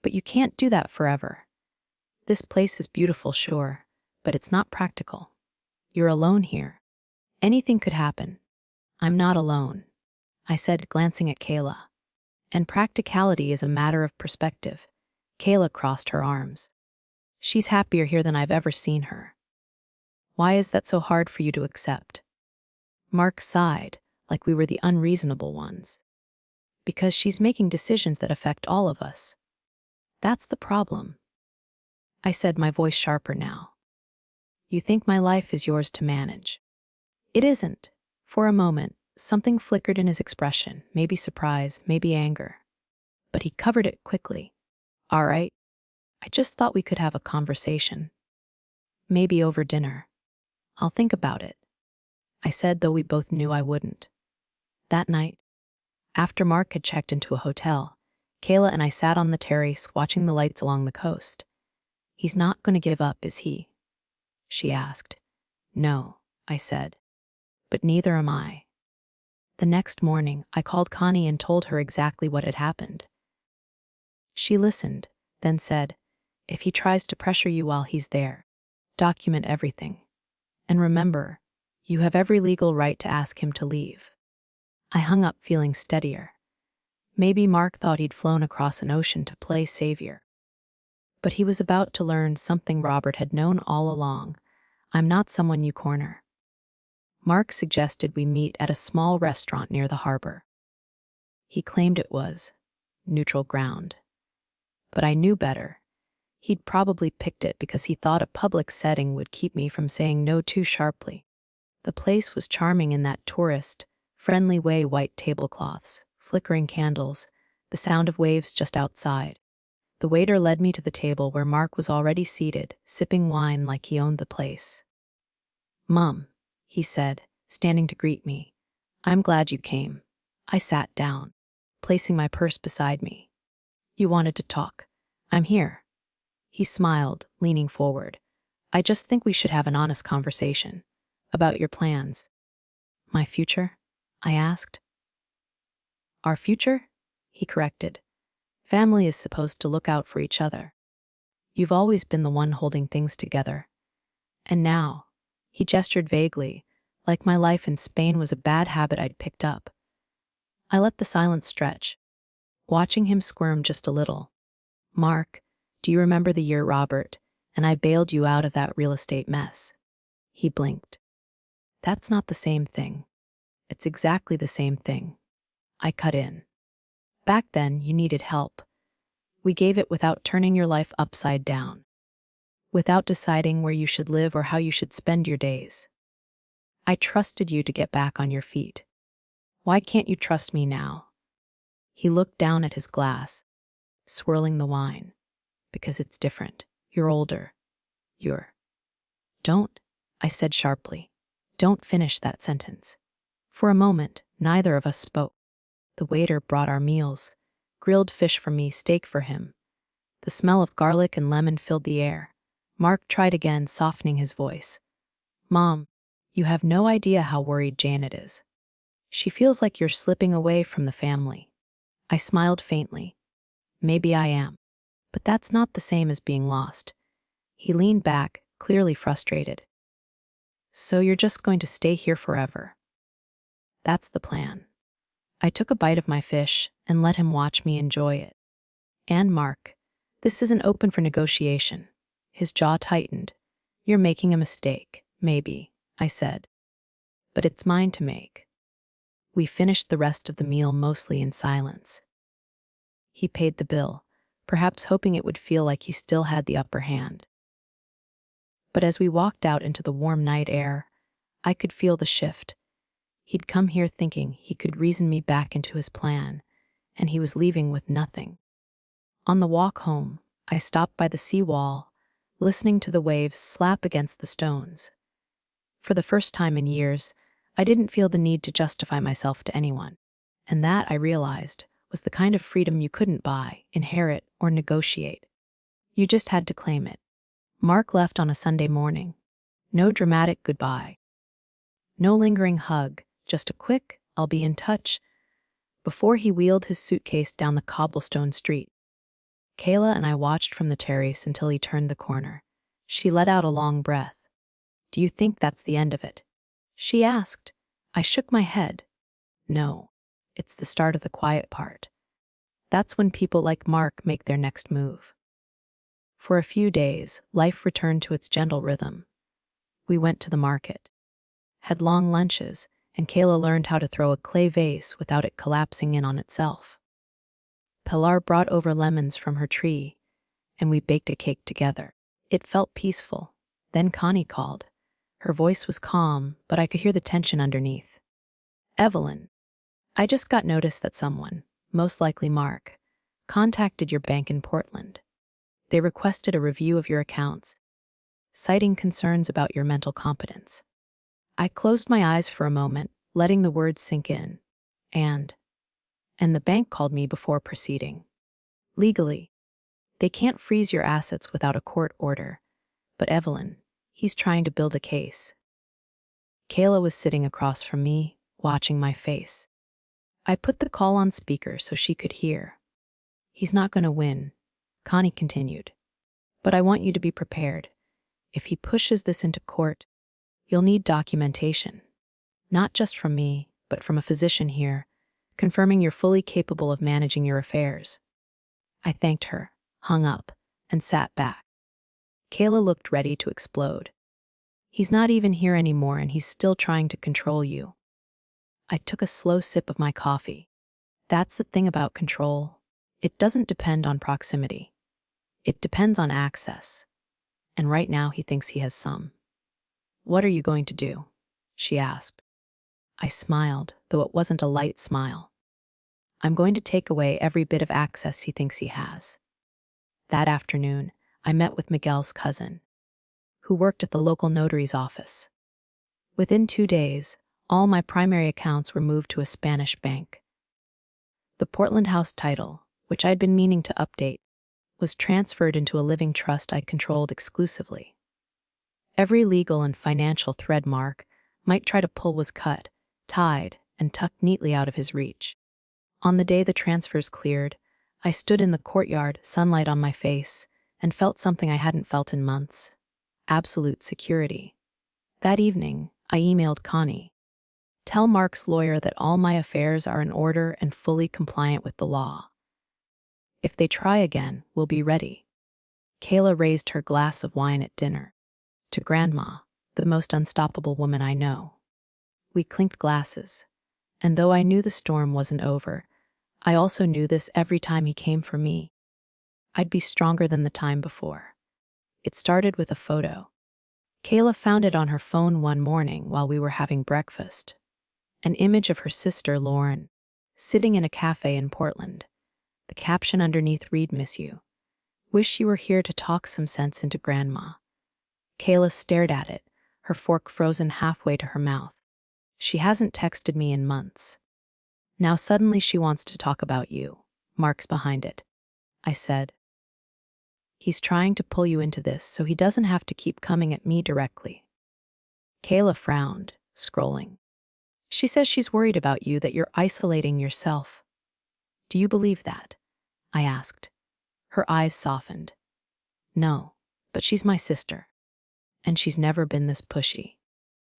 But you can't do that forever. This place is beautiful, sure, but it's not practical. You're alone here. Anything could happen." "I'm not alone," I said, glancing at Kayla. "And practicality is a matter of perspective." Kayla crossed her arms. "She's happier here than I've ever seen her." "Why is that so hard for you to accept?" Mark sighed, like we were the unreasonable ones. "Because she's making decisions that affect all of us. That's the problem." I said, my voice sharper now. "You think my life is yours to manage." "It isn't." For a moment, something flickered in his expression, maybe surprise, maybe anger. But he covered it quickly. "All right. I just thought we could have a conversation. Maybe over dinner. I'll think about it," I said, though we both knew I wouldn't. That night, after Mark had checked into a hotel, Kayla and I sat on the terrace watching the lights along the coast. "He's not going to give up, is he?" she asked. "No," I said. "But neither am I." The next morning, I called Connie and told her exactly what had happened. She listened, then said, "If he tries to pressure you while he's there, document everything. And remember, you have every legal right to ask him to leave." I hung up feeling steadier. Maybe Mark thought he'd flown across an ocean to play savior. But he was about to learn something Robert had known all along. I'm not someone you corner. Mark suggested we meet at a small restaurant near the harbor. He claimed it was neutral ground. But I knew better. He'd probably picked it because he thought a public setting would keep me from saying no too sharply. The place was charming in that tourist, friendly way, white tablecloths, flickering candles, the sound of waves just outside. The waiter led me to the table where Mark was already seated, sipping wine like he owned the place. "Mom," he said, standing to greet me. "I'm glad you came." I sat down, placing my purse beside me. "You wanted to talk. I'm here." He smiled, leaning forward. I just think we should have an honest conversation. About your plans. My future? I asked. Our future? He corrected. Family is supposed to look out for each other. You've always been the one holding things together. And now, he gestured vaguely, like my life in Spain was a bad habit I'd picked up. I let the silence stretch, watching him squirm just a little. Mark, do you remember the year Robert and I bailed you out of that real estate mess? He blinked. That's not the same thing. It's exactly the same thing. I cut in. Back then, you needed help. We gave it without turning your life upside down, without deciding where you should live or how you should spend your days. I trusted you to get back on your feet. Why can't you trust me now? He looked down at his glass, swirling the wine. Because it's different. You're older. Don't, I said sharply. Don't finish that sentence. For a moment, neither of us spoke. The waiter brought our meals. Grilled fish for me, steak for him. The smell of garlic and lemon filled the air. Mark tried again, softening his voice. Mom, you have no idea how worried Janet is. She feels like you're slipping away from the family. I smiled faintly. Maybe I am. But that's not the same as being lost. He leaned back, clearly frustrated. So you're just going to stay here forever? That's the plan. I took a bite of my fish and let him watch me enjoy it. And Mark, this isn't open for negotiation. His jaw tightened. You're making a mistake, maybe, I said. But it's mine to make. We finished the rest of the meal mostly in silence. He paid the bill, perhaps hoping it would feel like he still had the upper hand. But as we walked out into the warm night air, I could feel the shift. He'd come here thinking he could reason me back into his plan, and he was leaving with nothing. On the walk home, I stopped by the seawall, listening to the waves slap against the stones. For the first time in years, I didn't feel the need to justify myself to anyone, and that, I realized, was the kind of freedom you couldn't buy, inherit, or negotiate. You just had to claim it. Mark left on a Sunday morning. No dramatic goodbye. No lingering hug, just a quick, I'll be in touch, before he wheeled his suitcase down the cobblestone street. Kayla and I watched from the terrace until he turned the corner. She let out a long breath. Do you think that's the end of it? She asked. I shook my head. No, it's the start of the quiet part. That's when people like Mark make their next move. For a few days, life returned to its gentle rhythm. We went to the market, had long lunches, and Kayla learned how to throw a clay vase without it collapsing in on itself. Pilar brought over lemons from her tree, and we baked a cake together. It felt peaceful. Then Connie called. Her voice was calm, but I could hear the tension underneath. Evelyn, I just got notice that someone, most likely Mark, contacted your bank in Portland. They requested a review of your accounts, citing concerns about your mental competence. I closed my eyes for a moment, letting the words sink in. And the bank called me before proceeding. Legally, they can't freeze your assets without a court order. But Evelyn, he's trying to build a case. Kayla was sitting across from me, watching my face. I put the call on speaker so she could hear. He's not going to win, Connie continued. But I want you to be prepared. If he pushes this into court, you'll need documentation. Not just from me, but from a physician here, confirming you're fully capable of managing your affairs. I thanked her, hung up, and sat back. Kayla looked ready to explode. He's not even here anymore and he's still trying to control you. I took a slow sip of my coffee. That's the thing about control. It doesn't depend on proximity. It depends on access. And right now he thinks he has some. What are you going to do? She asked. I smiled, though it wasn't a light smile. I'm going to take away every bit of access he thinks he has. That afternoon, I met with Miguel's cousin, who worked at the local notary's office. Within 2 days, all my primary accounts were moved to a Spanish bank. The Portland house title, which I'd been meaning to update, was transferred into a living trust I controlled exclusively. Every legal and financial thread Mark might try to pull was cut, tied, and tucked neatly out of his reach. On the day the transfers cleared, I stood in the courtyard, sunlight on my face, and felt something I hadn't felt in months: absolute security. That evening, I emailed Connie. Tell Mark's lawyer that all my affairs are in order and fully compliant with the law. If they try again, we'll be ready. Kayla raised her glass of wine at dinner. To Grandma, the most unstoppable woman I know. We clinked glasses, and though I knew the storm wasn't over, I also knew this: every time he came for me, I'd be stronger than the time before. It started with a photo. Kayla found it on her phone one morning while we were having breakfast. An image of her sister, Lauren, sitting in a cafe in Portland. The caption underneath read, "Miss you. Wish you were here to talk some sense into Grandma." Kayla stared at it, her fork frozen halfway to her mouth. She hasn't texted me in months. Now suddenly she wants to talk about you. Mark's behind it, I said. He's trying to pull you into this so he doesn't have to keep coming at me directly. Kayla frowned, scrolling. She says she's worried about you, that you're isolating yourself. Do you believe that? I asked. Her eyes softened. No, but she's my sister, and she's never been this pushy.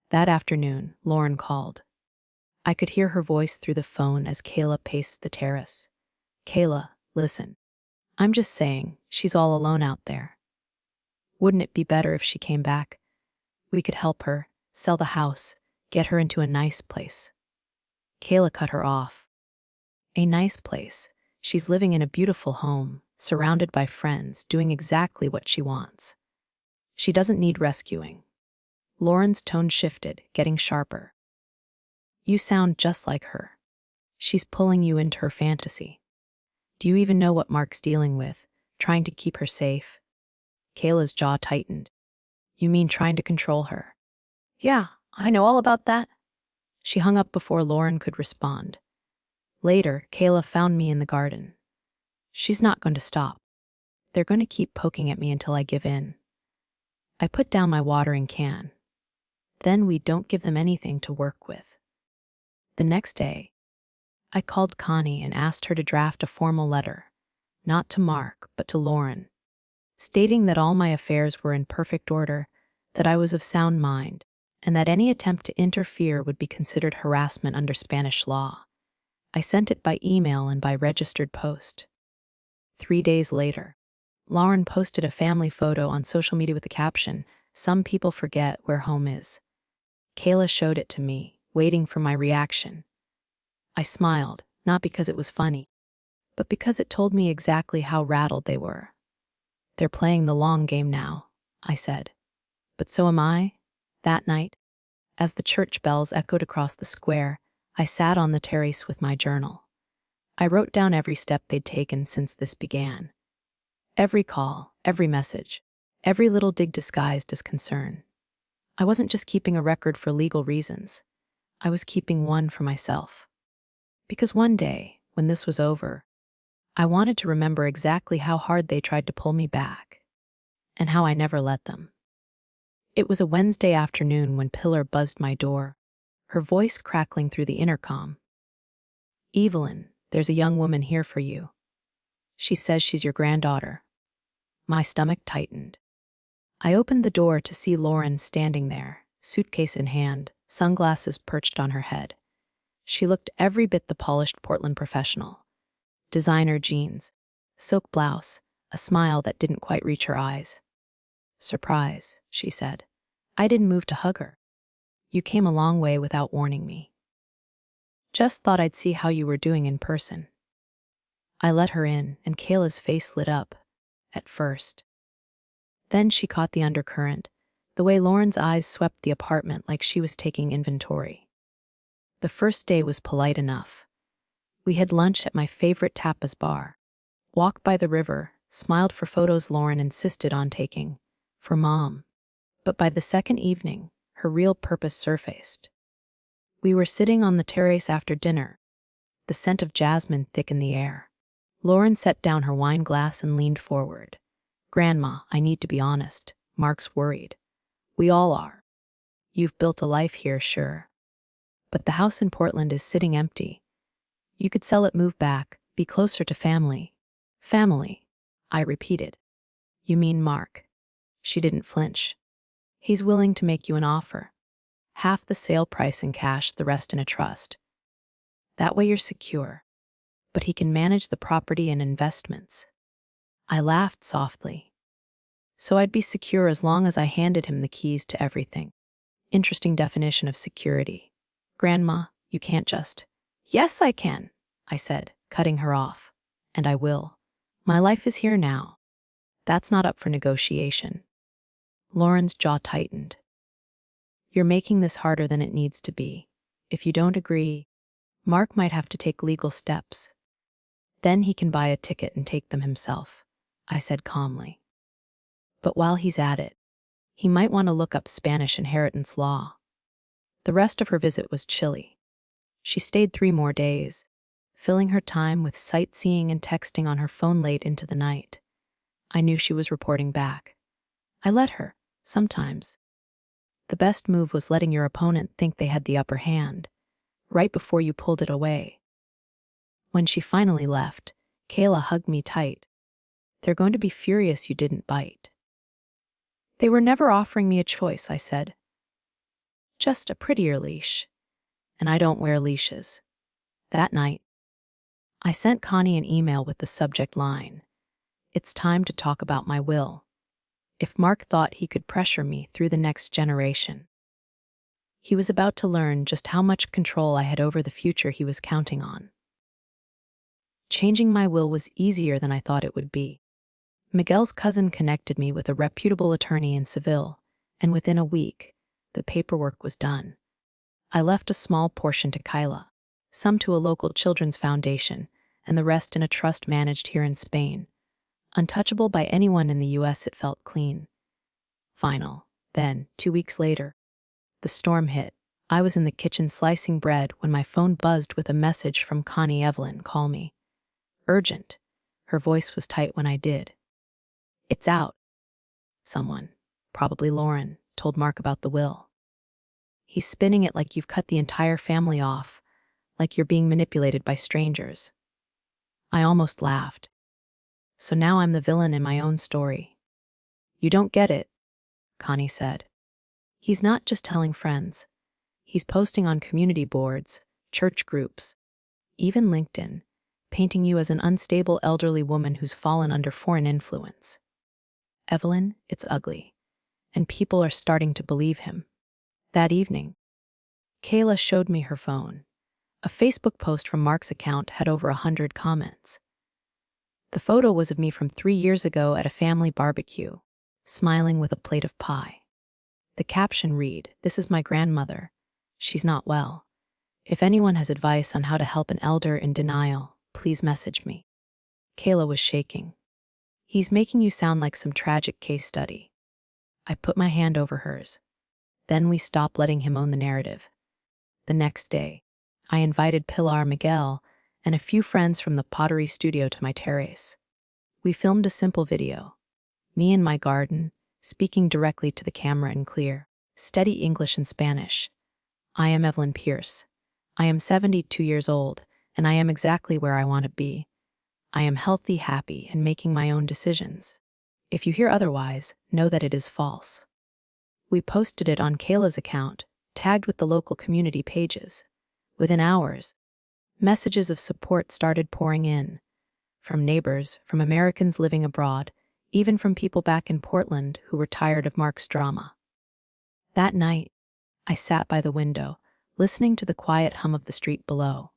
That afternoon, Lauren called. I could hear her voice through the phone as Kayla paced the terrace. Kayla, listen. I'm just saying, she's all alone out there. Wouldn't it be better if she came back? We could help her, sell the house, get her into a nice place. Kayla cut her off. A nice place. She's living in a beautiful home, surrounded by friends, doing exactly what she wants. She doesn't need rescuing. Lauren's tone shifted, getting sharper. You sound just like her. She's pulling you into her fantasy. Do you even know what Mark's dealing with, trying to keep her safe? Kayla's jaw tightened. You mean trying to control her? Yeah, I know all about that. She hung up before Lauren could respond. Later, Kayla found me in the garden. She's not going to stop. They're going to keep poking at me until I give in. I put down my watering can. Then we don't give them anything to work with. The next day, I called Connie and asked her to draft a formal letter, not to Mark, but to Lauren, stating that all my affairs were in perfect order, that I was of sound mind, and that any attempt to interfere would be considered harassment under Spanish law. I sent it by email and by registered post. 3 days later, Lauren posted a family photo on social media with the caption, "Some people forget where home is." Kayla showed it to me, waiting for my reaction. I smiled, not because it was funny, but because it told me exactly how rattled they were. They're playing the long game now, I said. But so am I. That night, as the church bells echoed across the square, I sat on the terrace with my journal. I wrote down every step they'd taken since this began. Every call, every message, every little dig disguised as concern. I wasn't just keeping a record for legal reasons. I was keeping one for myself. Because one day, when this was over, I wanted to remember exactly how hard they tried to pull me back, and how I never let them. It was a Wednesday afternoon when Pillar buzzed my door, her voice crackling through the intercom. "Evelyn, there's a young woman here for you. She says she's your granddaughter." My stomach tightened. I opened the door to see Lauren standing there, suitcase in hand, sunglasses perched on her head. She looked every bit the polished Portland professional. Designer jeans, silk blouse, a smile that didn't quite reach her eyes. "Surprise," she said. I didn't move to hug her. "You came a long way without warning me. Just thought I'd see how you were doing in person." I let her in, and Kayla's face lit up, at first. Then she caught the undercurrent, the way Lauren's eyes swept the apartment like she was taking inventory. The first day was polite enough. We had lunch at my favorite tapas bar, walked by the river, smiled for photos Lauren insisted on taking, for Mom. But by the second evening, her real purpose surfaced. We were sitting on the terrace after dinner, the scent of jasmine thick in the air. Lauren set down her wine glass and leaned forward. Grandma, I need to be honest. Mark's worried. We all are. You've built a life here, sure. But the house in Portland is sitting empty. You could sell it, move back, be closer to family. Family, I repeated. You mean Mark? She didn't flinch. He's willing to make you an offer. Half the sale price in cash, the rest in a trust. That way you're secure. But he can manage the property and investments. I laughed softly. So I'd be secure as long as I handed him the keys to everything. Interesting definition of security. Grandma, you can't just. Yes, I can, I said, cutting her off. And I will. My life is here now. That's not up for negotiation. Lauren's jaw tightened. You're making this harder than it needs to be. If you don't agree, Mark might have to take legal steps. Then he can buy a ticket and take them himself, I said calmly. But while he's at it, he might want to look up Spanish inheritance law. The rest of her visit was chilly. She stayed 3 more days, filling her time with sightseeing and texting on her phone late into the night. I knew she was reporting back. I let her, sometimes. The best move was letting your opponent think they had the upper hand, right before you pulled it away. When she finally left, Kayla hugged me tight. They're going to be furious you didn't bite. They were never offering me a choice, I said. Just a prettier leash. And I don't wear leashes. That night, I sent Connie an email with the subject line, "It's time to talk about my will." If Mark thought he could pressure me through the next generation, he was about to learn just how much control I had over the future he was counting on. Changing my will was easier than I thought it would be. Miguel's cousin connected me with a reputable attorney in Seville, and within a week, the paperwork was done. I left a small portion to Kyla, some to a local children's foundation, and the rest in a trust managed here in Spain. Untouchable by anyone in the US, it felt clean. Final. Then, 2 weeks later, the storm hit. I was in the kitchen slicing bread when my phone buzzed with a message from Connie. "Evelyn, call me. Urgent." Her voice was tight when I did. "It's out." Someone, probably Lauren, told Mark about the will. He's spinning it like you've cut the entire family off, like you're being manipulated by strangers. I almost laughed. So now I'm the villain in my own story. You don't get it, Connie said. He's not just telling friends. He's posting on community boards, church groups, even LinkedIn, painting you as an unstable elderly woman who's fallen under foreign influence. Evelyn, it's ugly. And people are starting to believe him. That evening, Kayla showed me her phone. A Facebook post from Mark's account had over 100 comments. The photo was of me from 3 years ago at a family barbecue, smiling with a plate of pie. The caption read, "This is my grandmother. She's not well. If anyone has advice on how to help an elder in denial, please message me." Kayla was shaking. He's making you sound like some tragic case study. I put my hand over hers. Then we stopped letting him own the narrative. The next day, I invited Pilar, Miguel, and a few friends from the pottery studio to my terrace. We filmed a simple video. Me in my garden, speaking directly to the camera in clear, steady English and Spanish. I am Evelyn Pierce. I am 72 years old, and I am exactly where I want to be. I am healthy, happy, and making my own decisions. If you hear otherwise, know that it is false. We posted it on Kayla's account, tagged with the local community pages. Within hours, messages of support started pouring in. From neighbors, from Americans living abroad, even from people back in Portland who were tired of Mark's drama. That night, I sat by the window, listening to the quiet hum of the street below.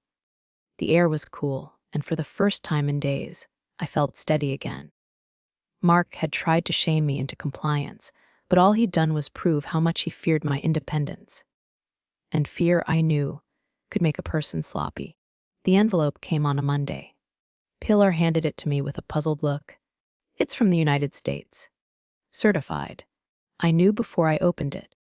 The air was cool, and for the first time in days, I felt steady again. Mark had tried to shame me into compliance, but all he'd done was prove how much he feared my independence. And fear, I knew, could make a person sloppy. The envelope came on a Monday. Pilar handed it to me with a puzzled look. "It's from the United States. Certified." I knew before I opened it.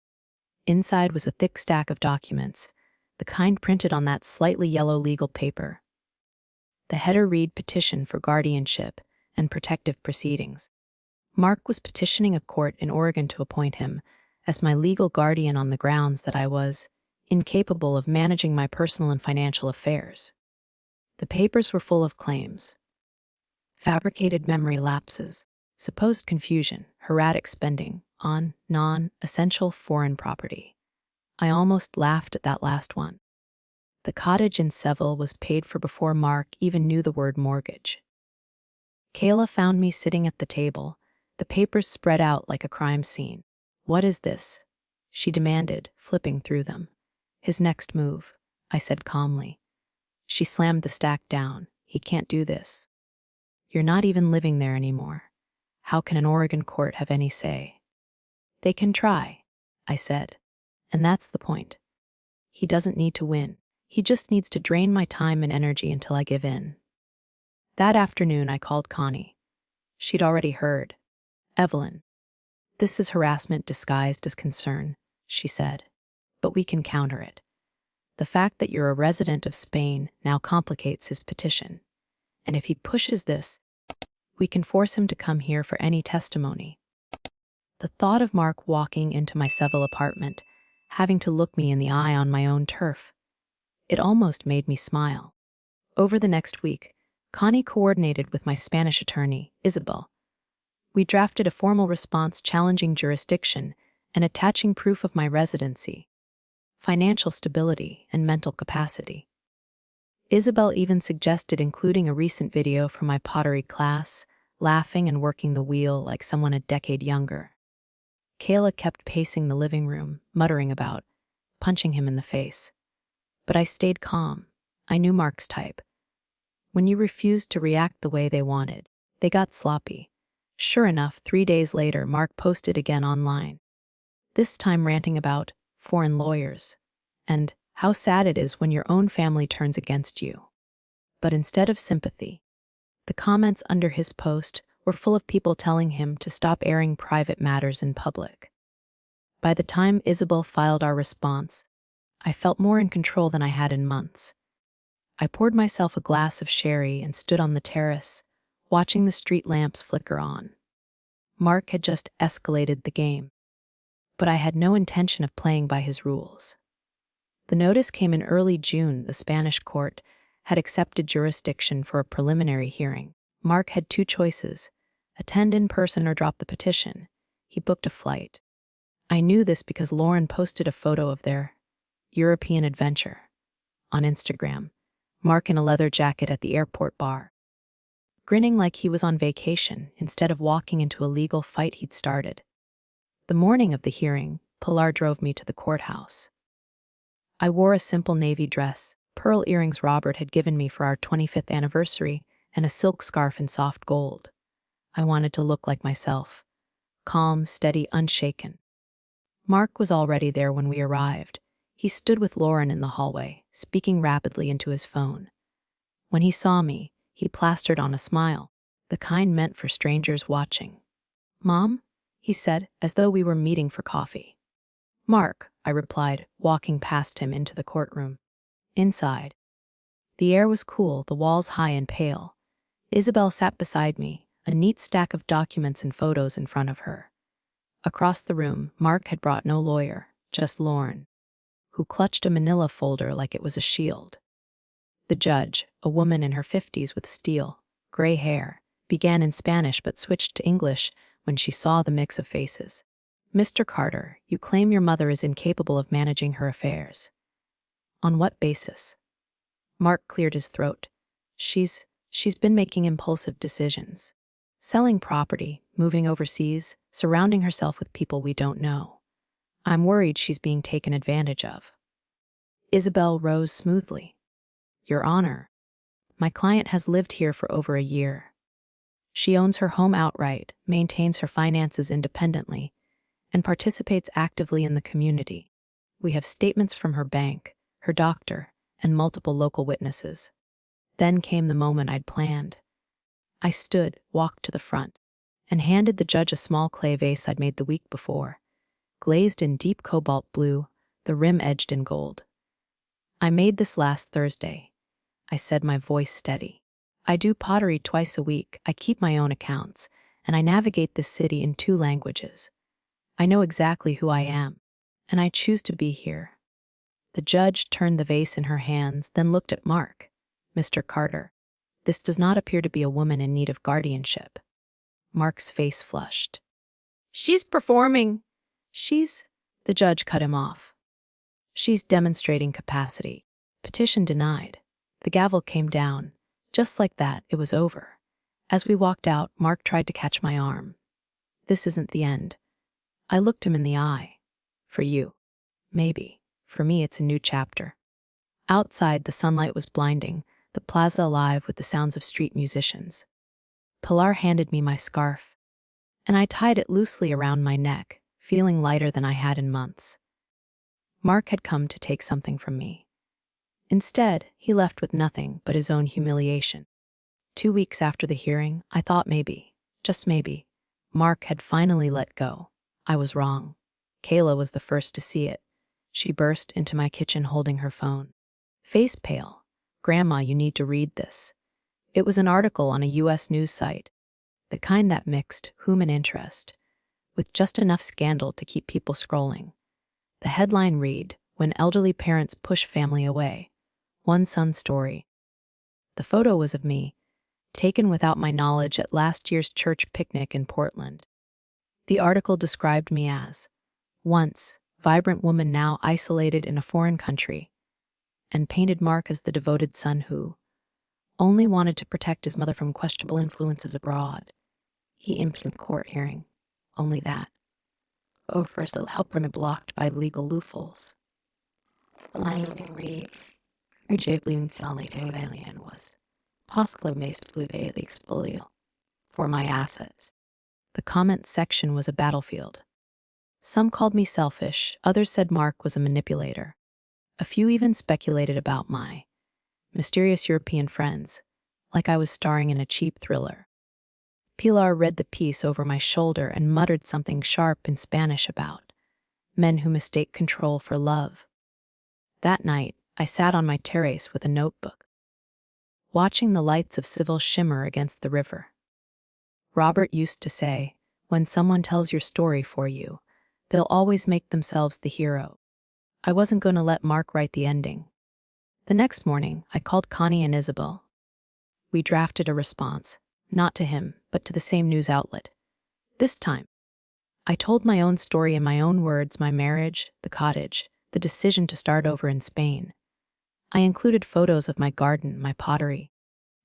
Inside was a thick stack of documents, the kind printed on that slightly yellow legal paper. The header read Petition for Guardianship and Protective Proceedings. Mark was petitioning a court in Oregon to appoint him as my legal guardian on the grounds that I was incapable of managing my personal and financial affairs. The papers were full of claims: fabricated memory lapses, supposed confusion, erratic spending on non-essential foreign property. I almost laughed at that last one. The cottage in Seville was paid for before Mark even knew the word mortgage. Kayla found me sitting at the table, the papers spread out like a crime scene. "What is this?" she demanded, flipping through them. "His next move," I said calmly. She slammed the stack down. "He can't do this. You're not even living there anymore. How can an Oregon court have any say?" "They can try," I said. "And that's the point. He doesn't need to win. He just needs to drain my time and energy until I give in." That afternoon, I called Connie. She'd already heard. "Evelyn, this is harassment disguised as concern," she said. "But we can counter it. The fact that you're a resident of Spain now complicates his petition. And if he pushes this, we can force him to come here for any testimony." The thought of Mark walking into my Seville apartment, having to look me in the eye on my own turf, it almost made me smile. Over the next week, Connie coordinated with my Spanish attorney, Isabel. We drafted a formal response challenging jurisdiction and attaching proof of my residency, financial stability, and mental capacity. Isabel even suggested including a recent video from my pottery class, laughing and working the wheel like someone a decade younger. Kayla kept pacing the living room, muttering about punching him in the face. But I stayed calm. I knew Mark's type. When you refused to react the way they wanted, they got sloppy. Sure enough, 3 days later, Mark posted again online, this time ranting about foreign lawyers and how sad it is when your own family turns against you. But instead of sympathy, the comments under his post were full of people telling him to stop airing private matters in public. By the time Isabel filed our response, I felt more in control than I had in months. I poured myself a glass of sherry and stood on the terrace, watching the street lamps flicker on. Mark had just escalated the game, but I had no intention of playing by his rules. The notice came in early June. The Spanish court had accepted jurisdiction for a preliminary hearing. Mark had 2 choices: attend in person or drop the petition. He booked a flight. I knew this because Lauren posted a photo of their European adventure on Instagram, Mark in a leather jacket at the airport bar, grinning like he was on vacation instead of walking into a legal fight he'd started. The morning of the hearing, Pilar drove me to the courthouse. I wore a simple navy dress, pearl earrings Robert had given me for our 25th anniversary, and a silk scarf in soft gold. I wanted to look like myself, calm, steady, unshaken. Mark was already there when we arrived. He stood with Lauren in the hallway, speaking rapidly into his phone. When he saw me, he plastered on a smile, the kind meant for strangers watching. "Mom?" he said, as though we were meeting for coffee. "Mark," I replied, walking past him into the courtroom. Inside, the air was cool, the walls high and pale. Isabel sat beside me, a neat stack of documents and photos in front of her. Across the room, Mark had brought no lawyer, just Lauren, who clutched a manila folder like it was a shield. The judge, a woman in her 50s with steel, gray hair, began in Spanish but switched to English when she saw the mix of faces. "Mr. Carter, you claim your mother is incapable of managing her affairs. On what basis?" Mark cleared his throat. She's been making impulsive decisions. Selling property, moving overseas, surrounding herself with people we don't know. I'm worried she's being taken advantage of." Isabel rose smoothly. "Your Honor, my client has lived here for over a year. She owns her home outright, maintains her finances independently, and participates actively in the community. We have statements from her bank, her doctor, and multiple local witnesses." Then came the moment I'd planned. I stood, walked to the front, and handed the judge a small clay vase I'd made the week before, glazed in deep cobalt blue, the rim edged in gold. "I made this last Thursday," I said, my voice steady. I do pottery twice a week, I keep my own accounts, and I navigate this city in 2 languages. I know exactly who I am, and I choose to be here." The judge turned the vase in her hands, then looked at Mark. "Mr. Carter, this does not appear to be a woman in need of guardianship." Mark's face flushed. "She's performing. She's—" The judge cut him off. "She's demonstrating capacity. Petition denied." The gavel came down. Just like that, it was over. As we walked out, Mark tried to catch my arm. "This isn't the end." I looked him in the eye. "For you. Maybe. For me, it's a new chapter." Outside, the sunlight was blinding, the plaza alive with the sounds of street musicians. Pilar handed me my scarf, and I tied it loosely around my neck, feeling lighter than I had in months. Mark had come to take something from me. Instead, he left with nothing but his own humiliation. 2 weeks after the hearing, I thought maybe, just maybe, Mark had finally let go. I was wrong. Kayla was the first to see it. She burst into my kitchen holding her phone. Face pale. "Grandma, you need to read this." It was an article on a U.S. news site, the kind that mixed human interest with just enough scandal to keep people scrolling. The headline read, "When Elderly Parents Push Family Away. One Son's Story." The photo was of me, taken without my knowledge at last year's church picnic in Portland. The article described me as, once, vibrant woman now isolated in a foreign country, and painted Mark as the devoted son who only wanted to protect his mother from questionable influences abroad. He imped in court hearing. Only that. Oh, first it'll help him blocked by legal loopholes. Line read. Rejecting felony alien was possibly based fluvae expolio for my assets. The comment section was a battlefield. Some called me selfish, others said Mark was a manipulator. A few even speculated about my mysterious European friends, like I was starring in a cheap thriller. Pilar read the piece over my shoulder and muttered something sharp in Spanish about men who mistake control for love. That night, I sat on my terrace with a notebook, watching the lights of Seville shimmer against the river. Robert used to say, "When someone tells your story for you, they'll always make themselves the hero." I wasn't going to let Mark write the ending. The next morning, I called Connie and Isabel. We drafted a response, not to him, but to the same news outlet. This time, I told my own story in my own words, my marriage, the cottage, the decision to start over in Spain. I included photos of my garden, my pottery,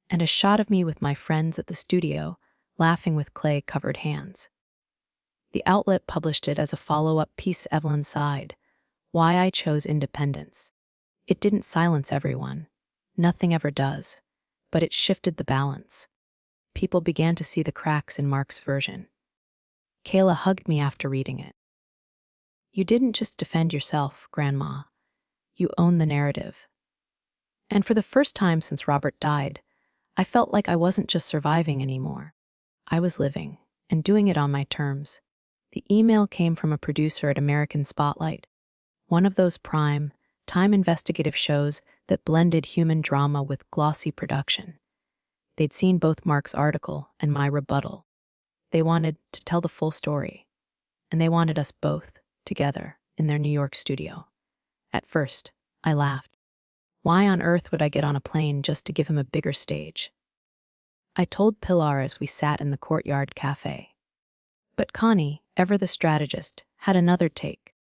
and a shot of me with my friends at the studio, laughing with clay-covered hands. The outlet published it as a follow-up piece. Evelyn sighed. Why I chose independence. It didn't silence everyone. Nothing ever does. But it shifted the balance. People began to see the cracks in Mark's version. Kayla hugged me after reading it. "You didn't just defend yourself, Grandma. You own the narrative." And for the first time since Robert died, I felt like I wasn't just surviving anymore. I was living, and doing it on my terms. The email came from a producer at American Spotlight, one of those prime, time investigative shows that blended human drama with glossy production. They'd seen both Mark's article and my rebuttal. They wanted to tell the full story, and they wanted us both together in their New York studio. At first, I laughed. Why on earth would I get on a plane just to give him a bigger stage? I told Pilar as we sat in the courtyard cafe. But Connie, ever the strategist, had another take.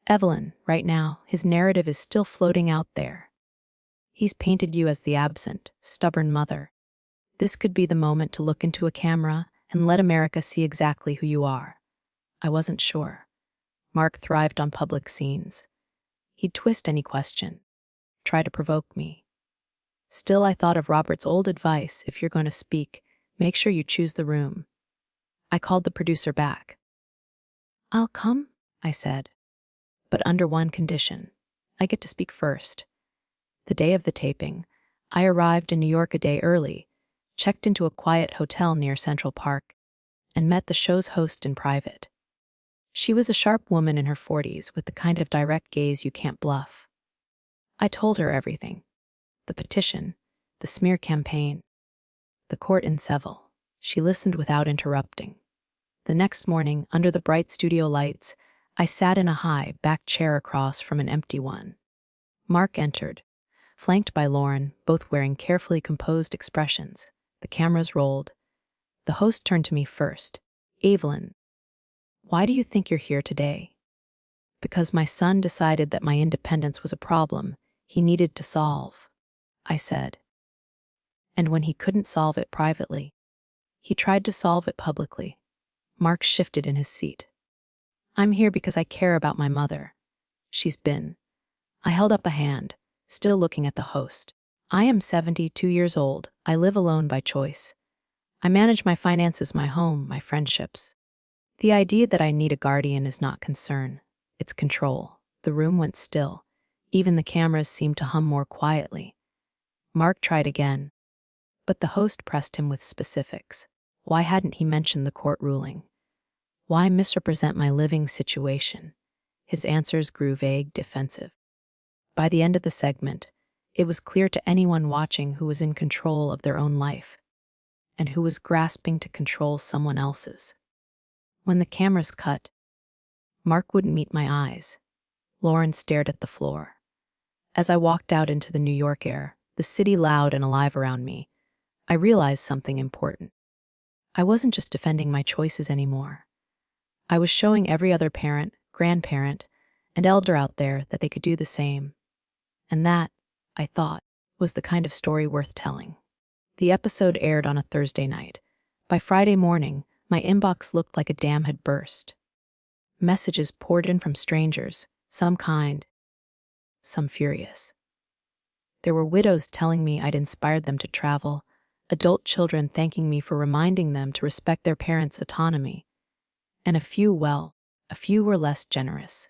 "Evelyn, right now, his narrative is still floating out there. He's painted you as the absent, stubborn mother. This could be the moment to look into a camera and let America see exactly who you are." I wasn't sure. Mark thrived on public scenes. He'd twist any question, try to provoke me. Still, I thought of Robert's old advice: if you're going to speak, make sure you choose the room. I called the producer back. "I'll come," I said, "but under one condition. I get to speak first." The day of the taping, I arrived in New York a day early, checked into a quiet hotel near Central Park, and met the show's host in private. She was a sharp woman in her 40s with the kind of direct gaze you can't bluff. I told her everything. The petition, the smear campaign, The court in Seville. She listened without interrupting. The next morning, under the bright studio lights, I sat in a high, back chair across from an empty one. Mark entered, flanked by Lauren, both wearing carefully composed expressions. The cameras rolled. The host turned to me first. "Evelyn, why do you think you're here today?" "Because my son decided that my independence was a problem he needed to solve," I said. "And when he couldn't solve it privately, he tried to solve it publicly." Mark shifted in his seat. "I'm here because I care about my mother. She's been—" I held up a hand, still looking at the host. "I am 72 years old. I live alone by choice. I manage my finances, my home, my friendships. The idea that I need a guardian is not concern. It's control." The room went still. Even the cameras seemed to hum more quietly. Mark tried again, but the host pressed him with specifics. Why hadn't he mentioned the court ruling? Why misrepresent my living situation? His answers grew vague, defensive. By the end of the segment, it was clear to anyone watching who was in control of their own life and who was grasping to control someone else's. When the cameras cut, Mark wouldn't meet my eyes. Lauren stared at the floor. As I walked out into the New York air, the city loud and alive around me, I realized something important. I wasn't just defending my choices anymore. I was showing every other parent, grandparent, and elder out there that they could do the same. And that, I thought, was the kind of story worth telling. The episode aired on a Thursday night. By Friday morning, my inbox looked like a dam had burst. Messages poured in from strangers, some kind, some furious. There were widows telling me I'd inspired them to travel, adult children thanking me for reminding them to respect their parents' autonomy, and a few were less generous.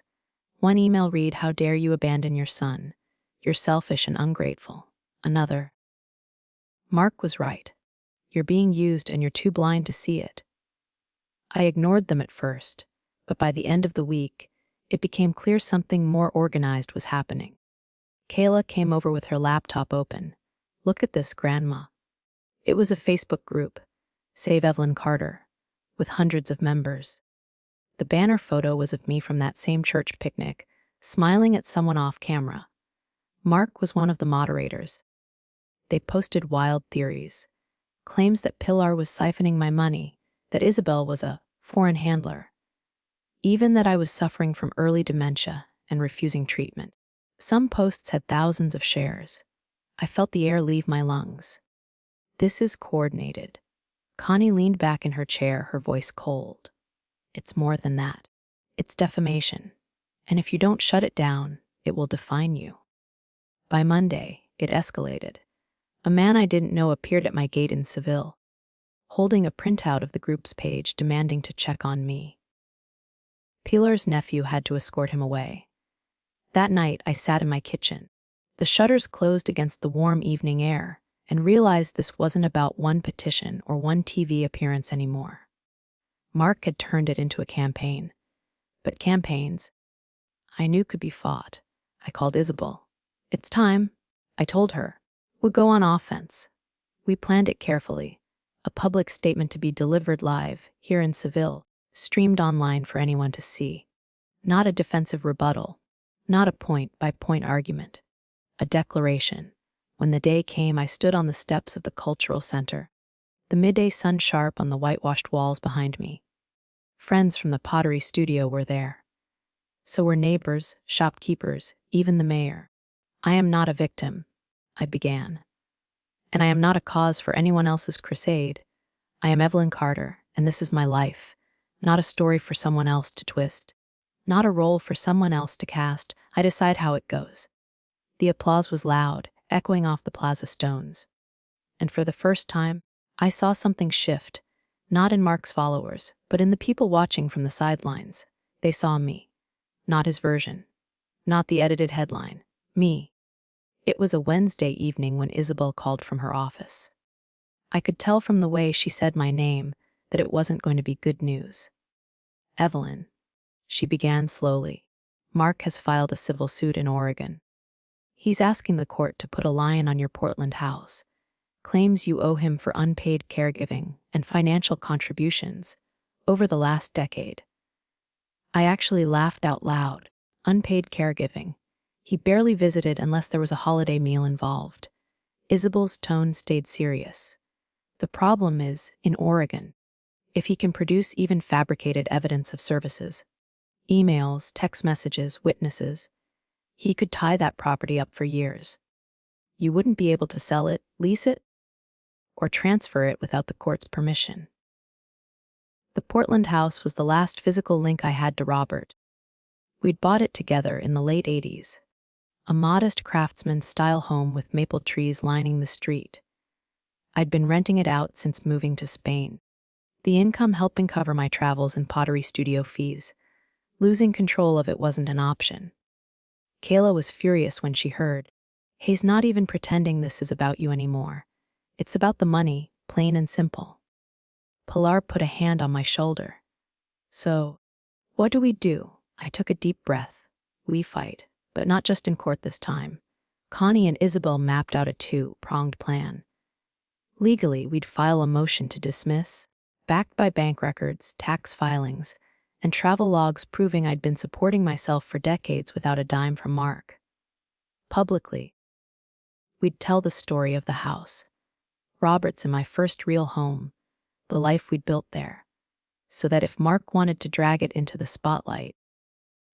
One email read, "How dare you abandon your son? You're selfish and ungrateful." Another, "Mark was right. You're being used and you're too blind to see it." I ignored them at first, but by the end of the week, it became clear something more organized was happening. Kayla came over with her laptop open. "Look at this, Grandma." It was a Facebook group, Save Evelyn Carter, with hundreds of members. The banner photo was of me from that same church picnic, smiling at someone off camera. Mark was one of the moderators. They posted wild theories, claims that Pilar was siphoning my money, that Isabel was a foreign handler, even that I was suffering from early dementia and refusing treatment. Some posts had thousands of shares. I felt the air leave my lungs. "This is coordinated." Connie leaned back in her chair, her voice cold. "It's more than that. It's defamation. And if you don't shut it down, it will define you." By Monday, it escalated. A man I didn't know appeared at my gate in Seville, holding a printout of the group's page demanding to check on me. Pilar's nephew had to escort him away. That night, I sat in my kitchen. The shutters closed against the warm evening air, and realized this wasn't about one petition or one TV appearance anymore. Mark had turned it into a campaign. But campaigns, I knew, could be fought. I called Isabel. "It's time," I told her. "We'll go on offense." We planned it carefully. A public statement to be delivered live, here in Seville, streamed online for anyone to see. Not a defensive rebuttal. Not a point-by-point argument. A declaration. When the day came, I stood on the steps of the cultural center, the midday sun sharp on the whitewashed walls behind me. Friends from the pottery studio were there. So were neighbors, shopkeepers, even the mayor. "I am not a victim," I began. "And I am not a cause for anyone else's crusade. I am Evelyn Carter, and this is my life. Not a story for someone else to twist. Not a role for someone else to cast. I decide how it goes." The applause was loud, echoing off the plaza stones. And for the first time, I saw something shift, not in Mark's followers, but in the people watching from the sidelines. They saw me. Not his version. Not the edited headline. Me. It was a Wednesday evening when Isabel called from her office. I could tell from the way she said my name that it wasn't going to be good news. "Evelyn," she began slowly, "Mark has filed a civil suit in Oregon. He's asking the court to put a lion on your Portland house, claims you owe him for unpaid caregiving and financial contributions over the last decade. I actually laughed out loud. Unpaid caregiving. He barely visited unless there was a holiday meal involved. Isabel's tone stayed serious. The problem is, in Oregon, if he can produce even fabricated evidence of services, emails, text messages, witnesses, he could tie that property up for years. You wouldn't be able to sell it, lease it, or transfer it without the court's permission. The Portland house was the last physical link I had to Robert. We'd bought it together in the late 80s. A modest craftsman-style home with maple trees lining the street. I'd been renting it out since moving to Spain, the income helping cover my travels and pottery studio fees. Losing control of it wasn't an option. Kayla was furious when she heard, "He's not even pretending this is about you anymore. It's about the money, plain and simple." Pilar put a hand on my shoulder. "So, what do we do?" I took a deep breath. "We fight, but not just in court this time." Connie and Isabel mapped out a two-pronged plan. Legally, we'd file a motion to dismiss, backed by bank records, tax filings, and travel logs proving I'd been supporting myself for decades without a dime from Mark. Publicly, we'd tell the story of the house, Robert's and my first real home, the life we'd built there, so that if Mark wanted to drag it into the spotlight,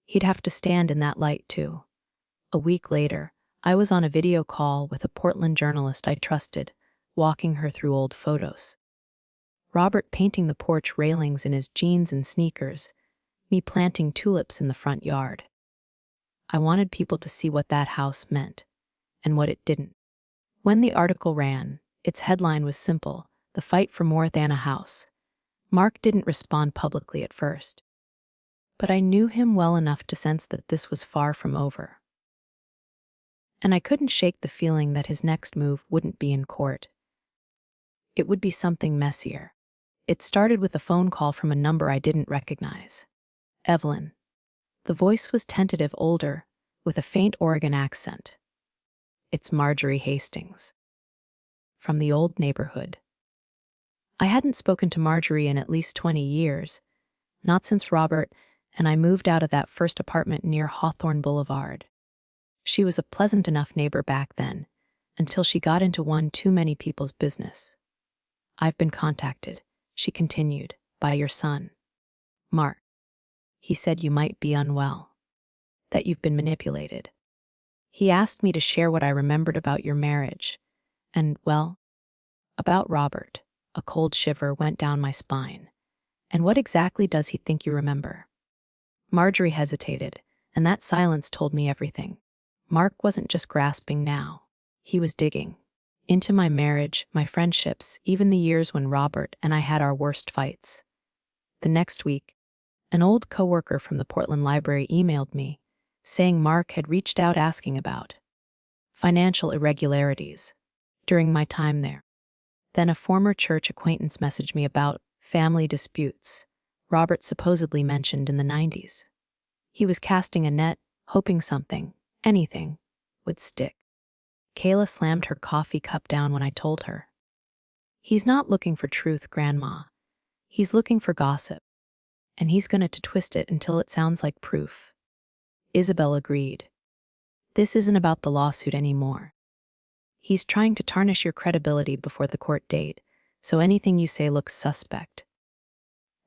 he'd have to stand in that light too. A week later, I was on a video call with a Portland journalist I trusted, walking her through old photos. Robert painting the porch railings in his jeans and sneakers, me planting tulips in the front yard. I wanted people to see what that house meant, and what it didn't. When the article ran, its headline was simple: "The fight for more than a house." Mark didn't respond publicly at first, but I knew him well enough to sense that this was far from over. And I couldn't shake the feeling that his next move wouldn't be in court. It would be something messier. It started with a phone call from a number I didn't recognize. Evelyn. The voice was tentative, older, with a faint Oregon accent. "It's Marjorie Hastings. From the old neighborhood." I hadn't spoken to Marjorie in at least 20 years, not since Robert and I moved out of that first apartment near Hawthorne Boulevard. She was a pleasant enough neighbor back then, until she got into one too many people's business. "I've been contacted," she continued, "by your son, Mark. He said you might be unwell, that you've been manipulated. He asked me to share what I remembered about your marriage, and, well, about Robert." A cold shiver went down my spine. "And what exactly does he think you remember?" Marjorie hesitated, and that silence told me everything. Mark wasn't just grasping now. He was digging. Into my marriage, my friendships, even the years when Robert and I had our worst fights. The next week, an old coworker from the Portland Library emailed me, saying Mark had reached out asking about financial irregularities during my time there. Then a former church acquaintance messaged me about family disputes Robert supposedly mentioned in the 90s. He was casting a net, hoping something, anything, would stick. Kayla slammed her coffee cup down when I told her. "He's not looking for truth, Grandma. He's looking for gossip. And he's going to twist it until it sounds like proof." Isabel agreed. "This isn't about the lawsuit anymore. He's trying to tarnish your credibility before the court date, so anything you say looks suspect."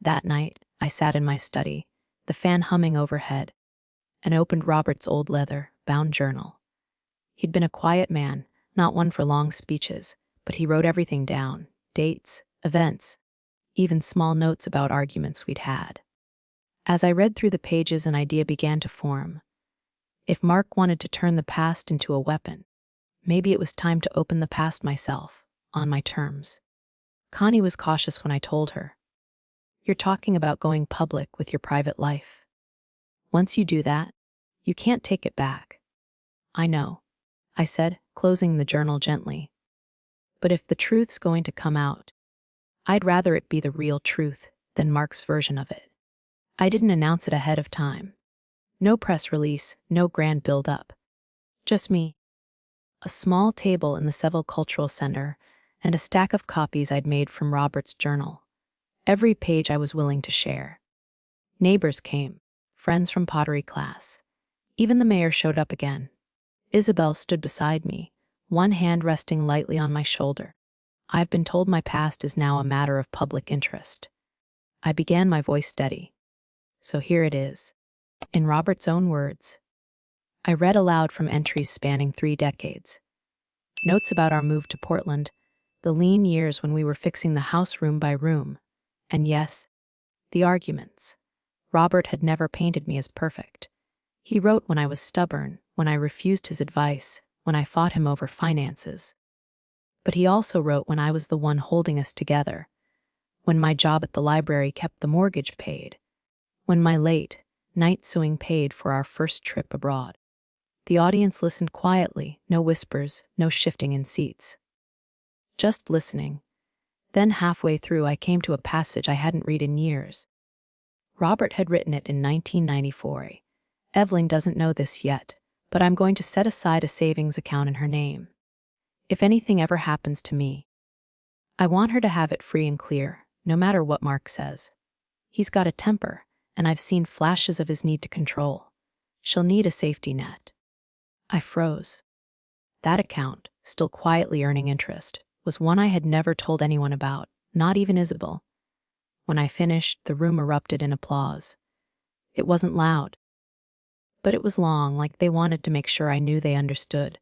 That night, I sat in my study, the fan humming overhead, and opened Robert's old leather-bound journal. He'd been a quiet man, not one for long speeches, but he wrote everything down: dates, events, even small notes about arguments we'd had. As I read through the pages, an idea began to form. If Mark wanted to turn the past into a weapon, maybe it was time to open the past myself, on my terms. Connie was cautious when I told her, "You're talking about going public with your private life. Once you do that, you can't take it back." "I know," I said, closing the journal gently. "But if the truth's going to come out, I'd rather it be the real truth than Mark's version of it." I didn't announce it ahead of time. No press release, no grand build-up. Just me. A small table in the Seville Cultural Center, and a stack of copies I'd made from Robert's journal. Every page I was willing to share. Neighbors came, friends from pottery class. Even the mayor showed up again. Isabel stood beside me, one hand resting lightly on my shoulder. I've been told my past is now a matter of public interest. I began, my voice steady. So here it is. In Robert's own words. I read aloud from entries spanning 3 decades. Notes about our move to Portland, the lean years when we were fixing the house room by room. And yes, the arguments. Robert had never painted me as perfect. He wrote when I was stubborn, when I refused his advice, when I fought him over finances. But he also wrote when I was the one holding us together, when my job at the library kept the mortgage paid, when my late night sewing paid for our first trip abroad. The audience listened quietly, no whispers, no shifting in seats. Just listening. Then halfway through I came to a passage I hadn't read in years. Robert had written it in 1994. Evelyn doesn't know this yet, but I'm going to set aside a savings account in her name. If anything ever happens to me, I want her to have it free and clear, no matter what Mark says. He's got a temper, and I've seen flashes of his need to control. She'll need a safety net. I froze. That account, still quietly earning interest, was one I had never told anyone about, not even Isabel. When I finished, the room erupted in applause. It wasn't loud, but it was long, like they wanted to make sure I knew they understood.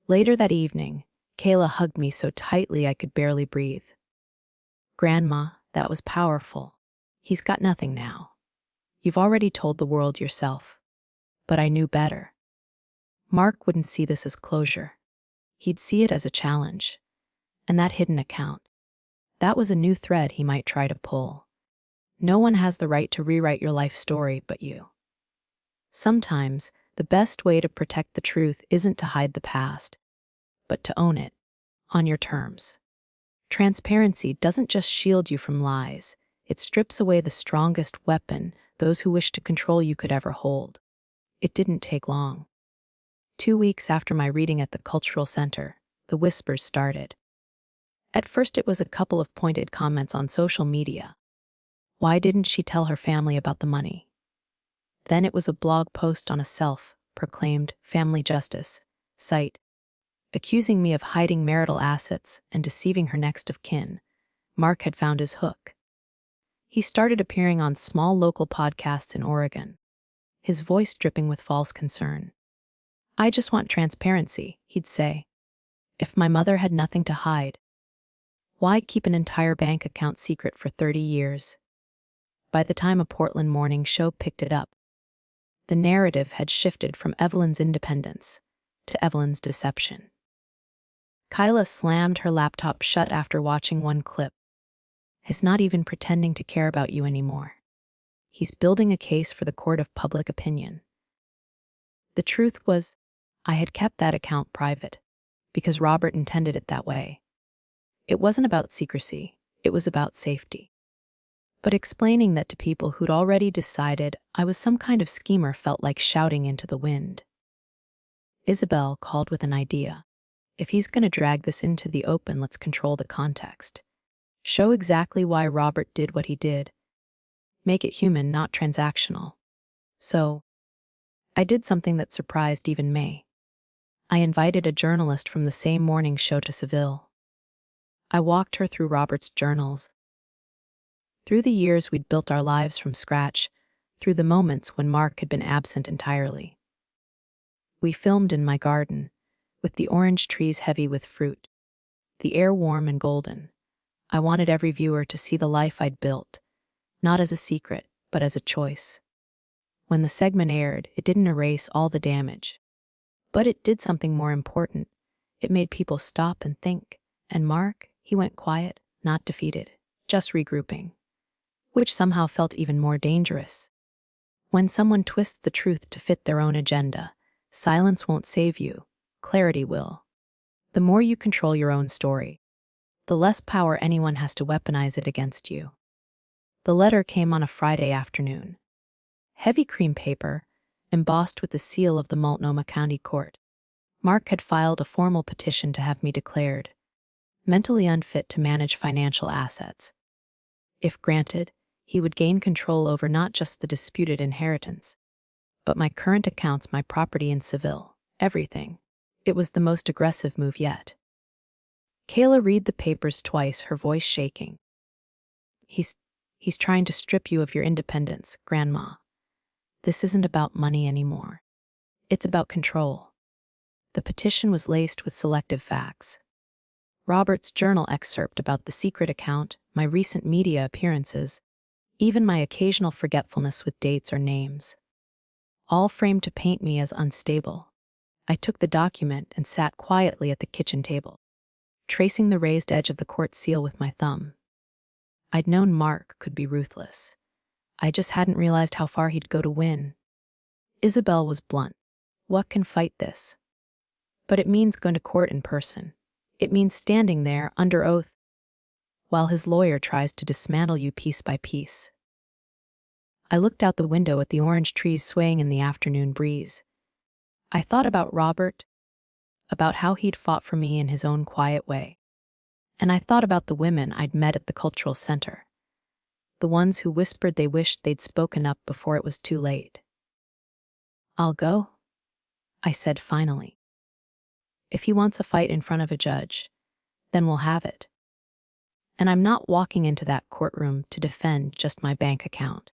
Later that evening, Kayla hugged me so tightly I could barely breathe. Grandma, that was powerful. He's got nothing now. You've already told the world yourself. But I knew better. Mark wouldn't see this as closure. He'd see it as a challenge. And that hidden account, that was a new thread he might try to pull. No one has the right to rewrite your life story but you. Sometimes, the best way to protect the truth isn't to hide the past, but to own it, on your terms. Transparency doesn't just shield you from lies, it strips away the strongest weapon those who wish to control you could ever hold. It didn't take long. 2 weeks after my reading at the Cultural Center, the whispers started. At first it was a couple of pointed comments on social media. Why didn't she tell her family about the money? Then it was a blog post on a self-proclaimed family justice site, accusing me of hiding marital assets and deceiving her next of kin. Mark had found his hook. He started appearing on small local podcasts in Oregon, his voice dripping with false concern. I just want transparency, he'd say. If my mother had nothing to hide, why keep an entire bank account secret for 30 years? By the time a Portland morning show picked it up, the narrative had shifted from Evelyn's independence to Evelyn's deception. Kyla slammed her laptop shut after watching one clip. He's not even pretending to care about you anymore. He's building a case for the court of public opinion. The truth was, I had kept that account private because Robert intended it that way. It wasn't about secrecy, it was about safety. But explaining that to people who'd already decided I was some kind of schemer felt like shouting into the wind. Isabel called with an idea. If he's going to drag this into the open, let's control the context. Show exactly why Robert did what he did. Make it human, not transactional. So, I did something that surprised even May. I invited a journalist from the same morning show to Seville. I walked her through Robert's journals. Through the years we'd built our lives from scratch, through the moments when Mark had been absent entirely. We filmed in my garden, with the orange trees heavy with fruit, the air warm and golden. I wanted every viewer to see the life I'd built, not as a secret, but as a choice. When the segment aired, it didn't erase all the damage. But it did something more important. It made people stop and think. And Mark, he went quiet, not defeated, just regrouping. Which somehow felt even more dangerous. When someone twists the truth to fit their own agenda, silence won't save you, clarity will. The more you control your own story, the less power anyone has to weaponize it against you. The letter came on a Friday afternoon. Heavy cream paper, embossed with the seal of the Multnomah County Court. Mark had filed a formal petition to have me declared mentally unfit to manage financial assets. If granted, he would gain control over not just the disputed inheritance, but my current accounts, my property in Seville, everything. It was the most aggressive move yet. Kayla read the papers twice, her voice shaking. He's trying to strip you of your independence, Grandma. This isn't about money anymore. It's about control. The petition was laced with selective facts. Robert's journal excerpt about the secret account, my recent media appearances, even my occasional forgetfulness with dates or names. All framed to paint me as unstable. I took the document and sat quietly at the kitchen table, tracing the raised edge of the court seal with my thumb. I'd known Mark could be ruthless. I just hadn't realized how far he'd go to win. Isabel was blunt. What can fight this? But it means going to court in person. It means standing there under oath while his lawyer tries to dismantle you piece by piece. I looked out the window at the orange trees swaying in the afternoon breeze. I thought about Robert, about how he'd fought for me in his own quiet way. And I thought about the women I'd met at the cultural center, the ones who whispered they wished they'd spoken up before it was too late. "I'll go," I said finally. "If he wants a fight in front of a judge, then we'll have it. And I'm not walking into that courtroom to defend just my bank account.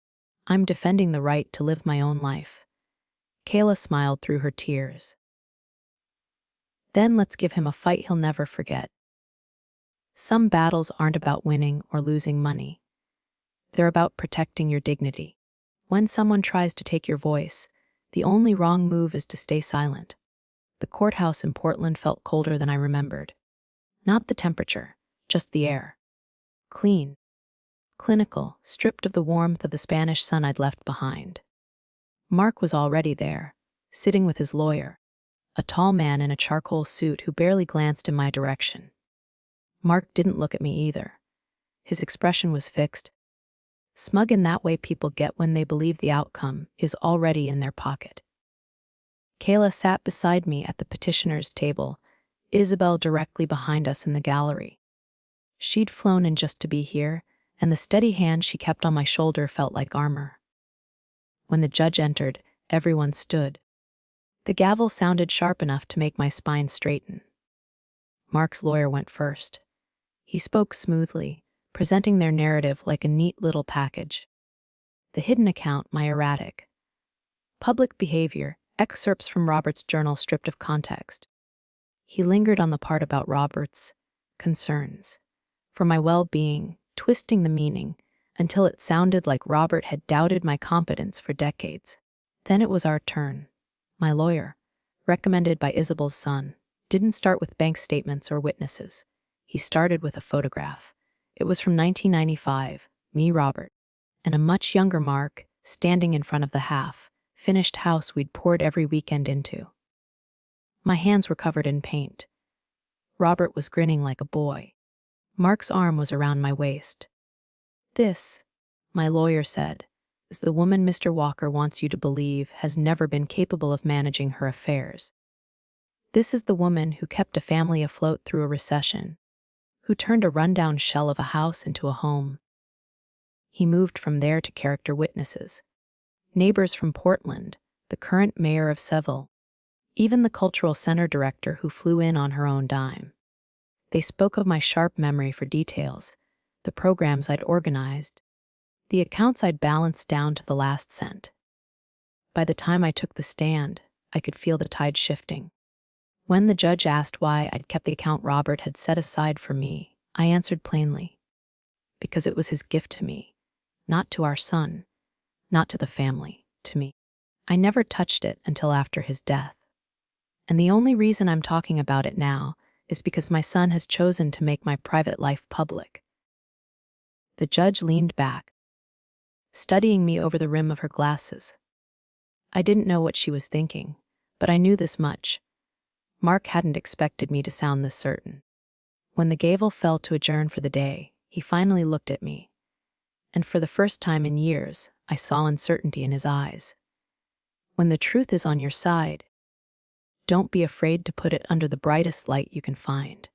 I'm defending the right to live my own life." Kayla smiled through her tears. "Then let's give him a fight he'll never forget." Some battles aren't about winning or losing money. They're about protecting your dignity. When someone tries to take your voice, the only wrong move is to stay silent. The courthouse in Portland felt colder than I remembered. Not the temperature, just the air. Clean, clinical, stripped of the warmth of the Spanish sun I'd left behind. Mark was already there, sitting with his lawyer, a tall man in a charcoal suit who barely glanced in my direction. Mark didn't look at me either. His expression was fixed, smug in that way people get when they believe the outcome is already in their pocket. Kayla sat beside me at the petitioner's table, Isabel directly behind us in the gallery. She'd flown in just to be here, and the steady hand she kept on my shoulder felt like armor. When the judge entered, everyone stood. The gavel sounded sharp enough to make my spine straighten. Mark's lawyer went first. He spoke smoothly, presenting their narrative like a neat little package. The hidden account, my erratic public behavior, excerpts from Robert's journal stripped of context. He lingered on the part about Robert's concerns for my well-being, twisting the meaning until it sounded like Robert had doubted my competence for decades. Then it was our turn. My lawyer, recommended by Isabel's son, didn't start with bank statements or witnesses. He started with a photograph. It was from 1995, me, Robert, and a much younger Mark standing in front of the half-finished house we'd poured every weekend into. My hands were covered in paint. Robert was grinning like a boy. Mark's arm was around my waist. "This," my lawyer said, "is the woman Mr. Walker wants you to believe has never been capable of managing her affairs. This is the woman who kept a family afloat through a recession, who turned a rundown shell of a house into a home." He moved from there to character witnesses. Neighbors from Portland, the current mayor of Seville, even the cultural center director who flew in on her own dime. They spoke of my sharp memory for details, the programs I'd organized, the accounts I'd balanced down to the last cent. By the time I took the stand, I could feel the tide shifting. When the judge asked why I'd kept the account Robert had set aside for me, I answered plainly. Because it was his gift to me, not to our son, not to the family, to me. I never touched it until after his death. And the only reason I'm talking about it now is because my son has chosen to make my private life public. The judge leaned back, studying me over the rim of her glasses. I didn't know what she was thinking, but I knew this much. Mark hadn't expected me to sound this certain. When the gavel fell to adjourn for the day, he finally looked at me. And for the first time in years, I saw uncertainty in his eyes. When the truth is on your side, don't be afraid to put it under the brightest light you can find.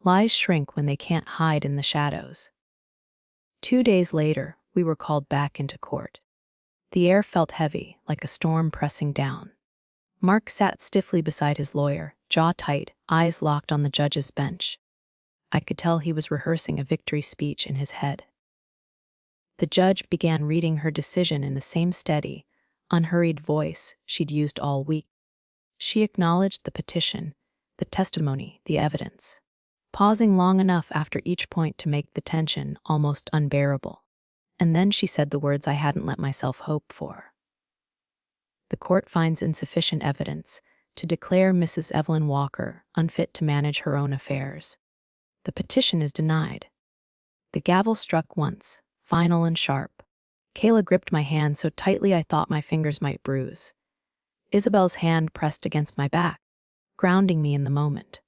Lies shrink when they can't hide in the shadows. 2 days later, we were called back into court. The air felt heavy, like a storm pressing down. Mark sat stiffly beside his lawyer, jaw tight, eyes locked on the judge's bench. I could tell he was rehearsing a victory speech in his head. The judge began reading her decision in the same steady, unhurried voice she'd used all week. She acknowledged the petition, the testimony, the evidence, pausing long enough after each point to make the tension almost unbearable. And then she said the words I hadn't let myself hope for. The court finds insufficient evidence to declare Mrs. Evelyn Walker unfit to manage her own affairs. The petition is denied. The gavel struck once, final and sharp. Kayla gripped my hand so tightly I thought my fingers might bruise. Isabel's hand pressed against my back, grounding me in the moment.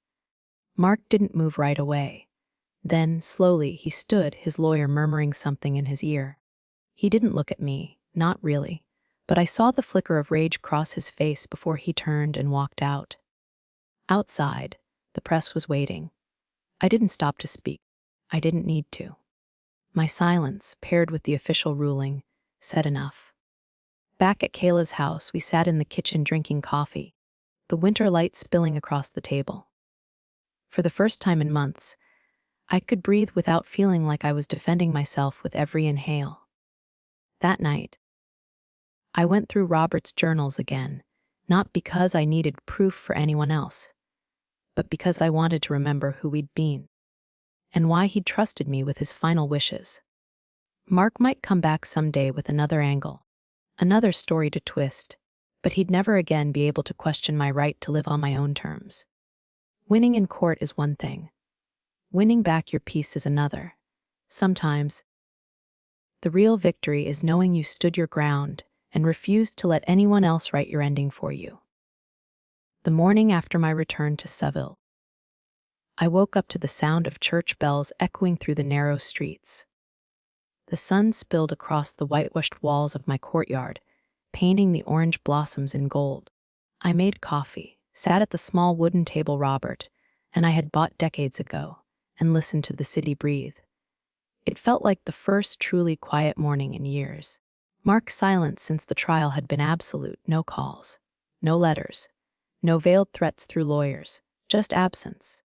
Mark didn't move right away. Then, slowly, he stood, his lawyer murmuring something in his ear. He didn't look at me, not really, but I saw the flicker of rage cross his face before he turned and walked out. Outside, the press was waiting. I didn't stop to speak. I didn't need to. My silence, paired with the official ruling, said enough. Back at Kayla's house, we sat in the kitchen drinking coffee, the winter light spilling across the table. For the first time in months, I could breathe without feeling like I was defending myself with every inhale. That night, I went through Robert's journals again, not because I needed proof for anyone else, but because I wanted to remember who we'd been, and why he'd trusted me with his final wishes. Mark might come back someday with another angle, another story to twist, but he'd never again be able to question my right to live on my own terms. Winning in court is one thing. Winning back your peace is another. Sometimes, the real victory is knowing you stood your ground and refused to let anyone else write your ending for you. The morning after my return to Seville, I woke up to the sound of church bells echoing through the narrow streets. The sun spilled across the whitewashed walls of my courtyard, painting the orange blossoms in gold. I made coffee, sat at the small wooden table Robert and I had bought decades ago, and listened to the city breathe. It felt like the first truly quiet morning in years. Mark's silence since the trial had been absolute, no calls, no letters, no veiled threats through lawyers, just absence.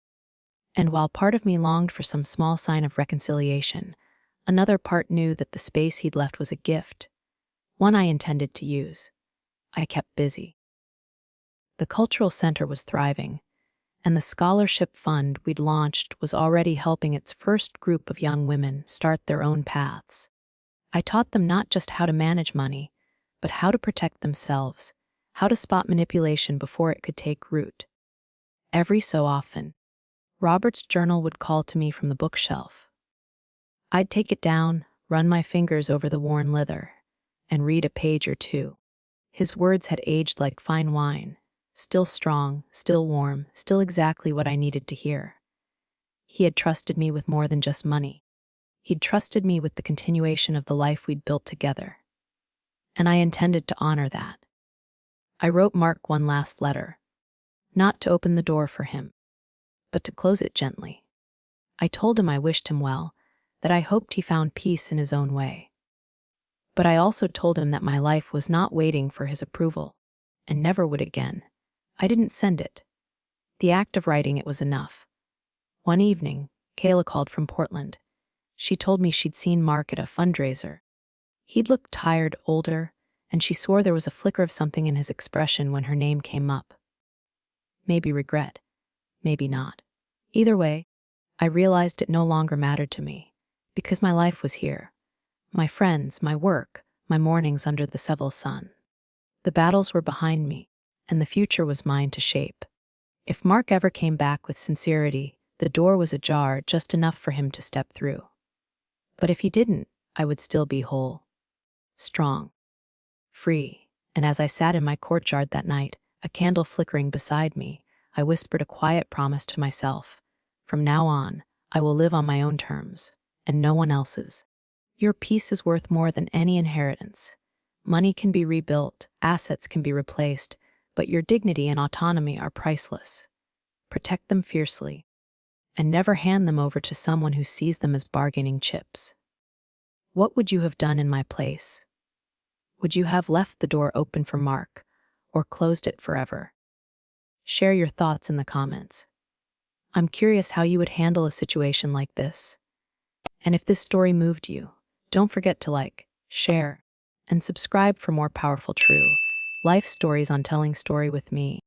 And while part of me longed for some small sign of reconciliation, another part knew that the space he'd left was a gift, one I intended to use. I kept busy. The cultural center was thriving, and the scholarship fund we'd launched was already helping its first group of young women start their own paths. I taught them not just how to manage money, but how to protect themselves, how to spot manipulation before it could take root. Every so often, Robert's journal would call to me from the bookshelf. I'd take it down, run my fingers over the worn leather, and read a page or two. His words had aged like fine wine, still strong, still warm, still exactly what I needed to hear. He had trusted me with more than just money. He'd trusted me with the continuation of the life we'd built together. And I intended to honor that. I wrote Mark one last letter, not to open the door for him, but to close it gently. I told him I wished him well, that I hoped he found peace in his own way. But I also told him that my life was not waiting for his approval, and never would again. I didn't send it. The act of writing it was enough. One evening, Kayla called from Portland. She told me she'd seen Mark at a fundraiser. He'd looked tired, older, and she swore there was a flicker of something in his expression when her name came up. Maybe regret, maybe not. Either way, I realized it no longer mattered to me, because my life was here. My friends, my work, my mornings under the Seville sun. The battles were behind me, and the future was mine to shape. If Mark ever came back with sincerity, the door was ajar just enough for him to step through. But if he didn't, I would still be whole, strong, free. And as I sat in my courtyard that night, a candle flickering beside me, I whispered a quiet promise to myself. From now on, I will live on my own terms, and no one else's. Your peace is worth more than any inheritance. Money can be rebuilt, assets can be replaced, but your dignity and autonomy are priceless. Protect them fiercely. and never hand them over to someone who sees them as bargaining chips. What would you have done in my place? Would you have left the door open for Mark or closed it forever? Share your thoughts in the comments. I'm curious how you would handle a situation like this. And if this story moved you, don't forget to like, share, and subscribe for more powerful true life stories on Telling Story with me.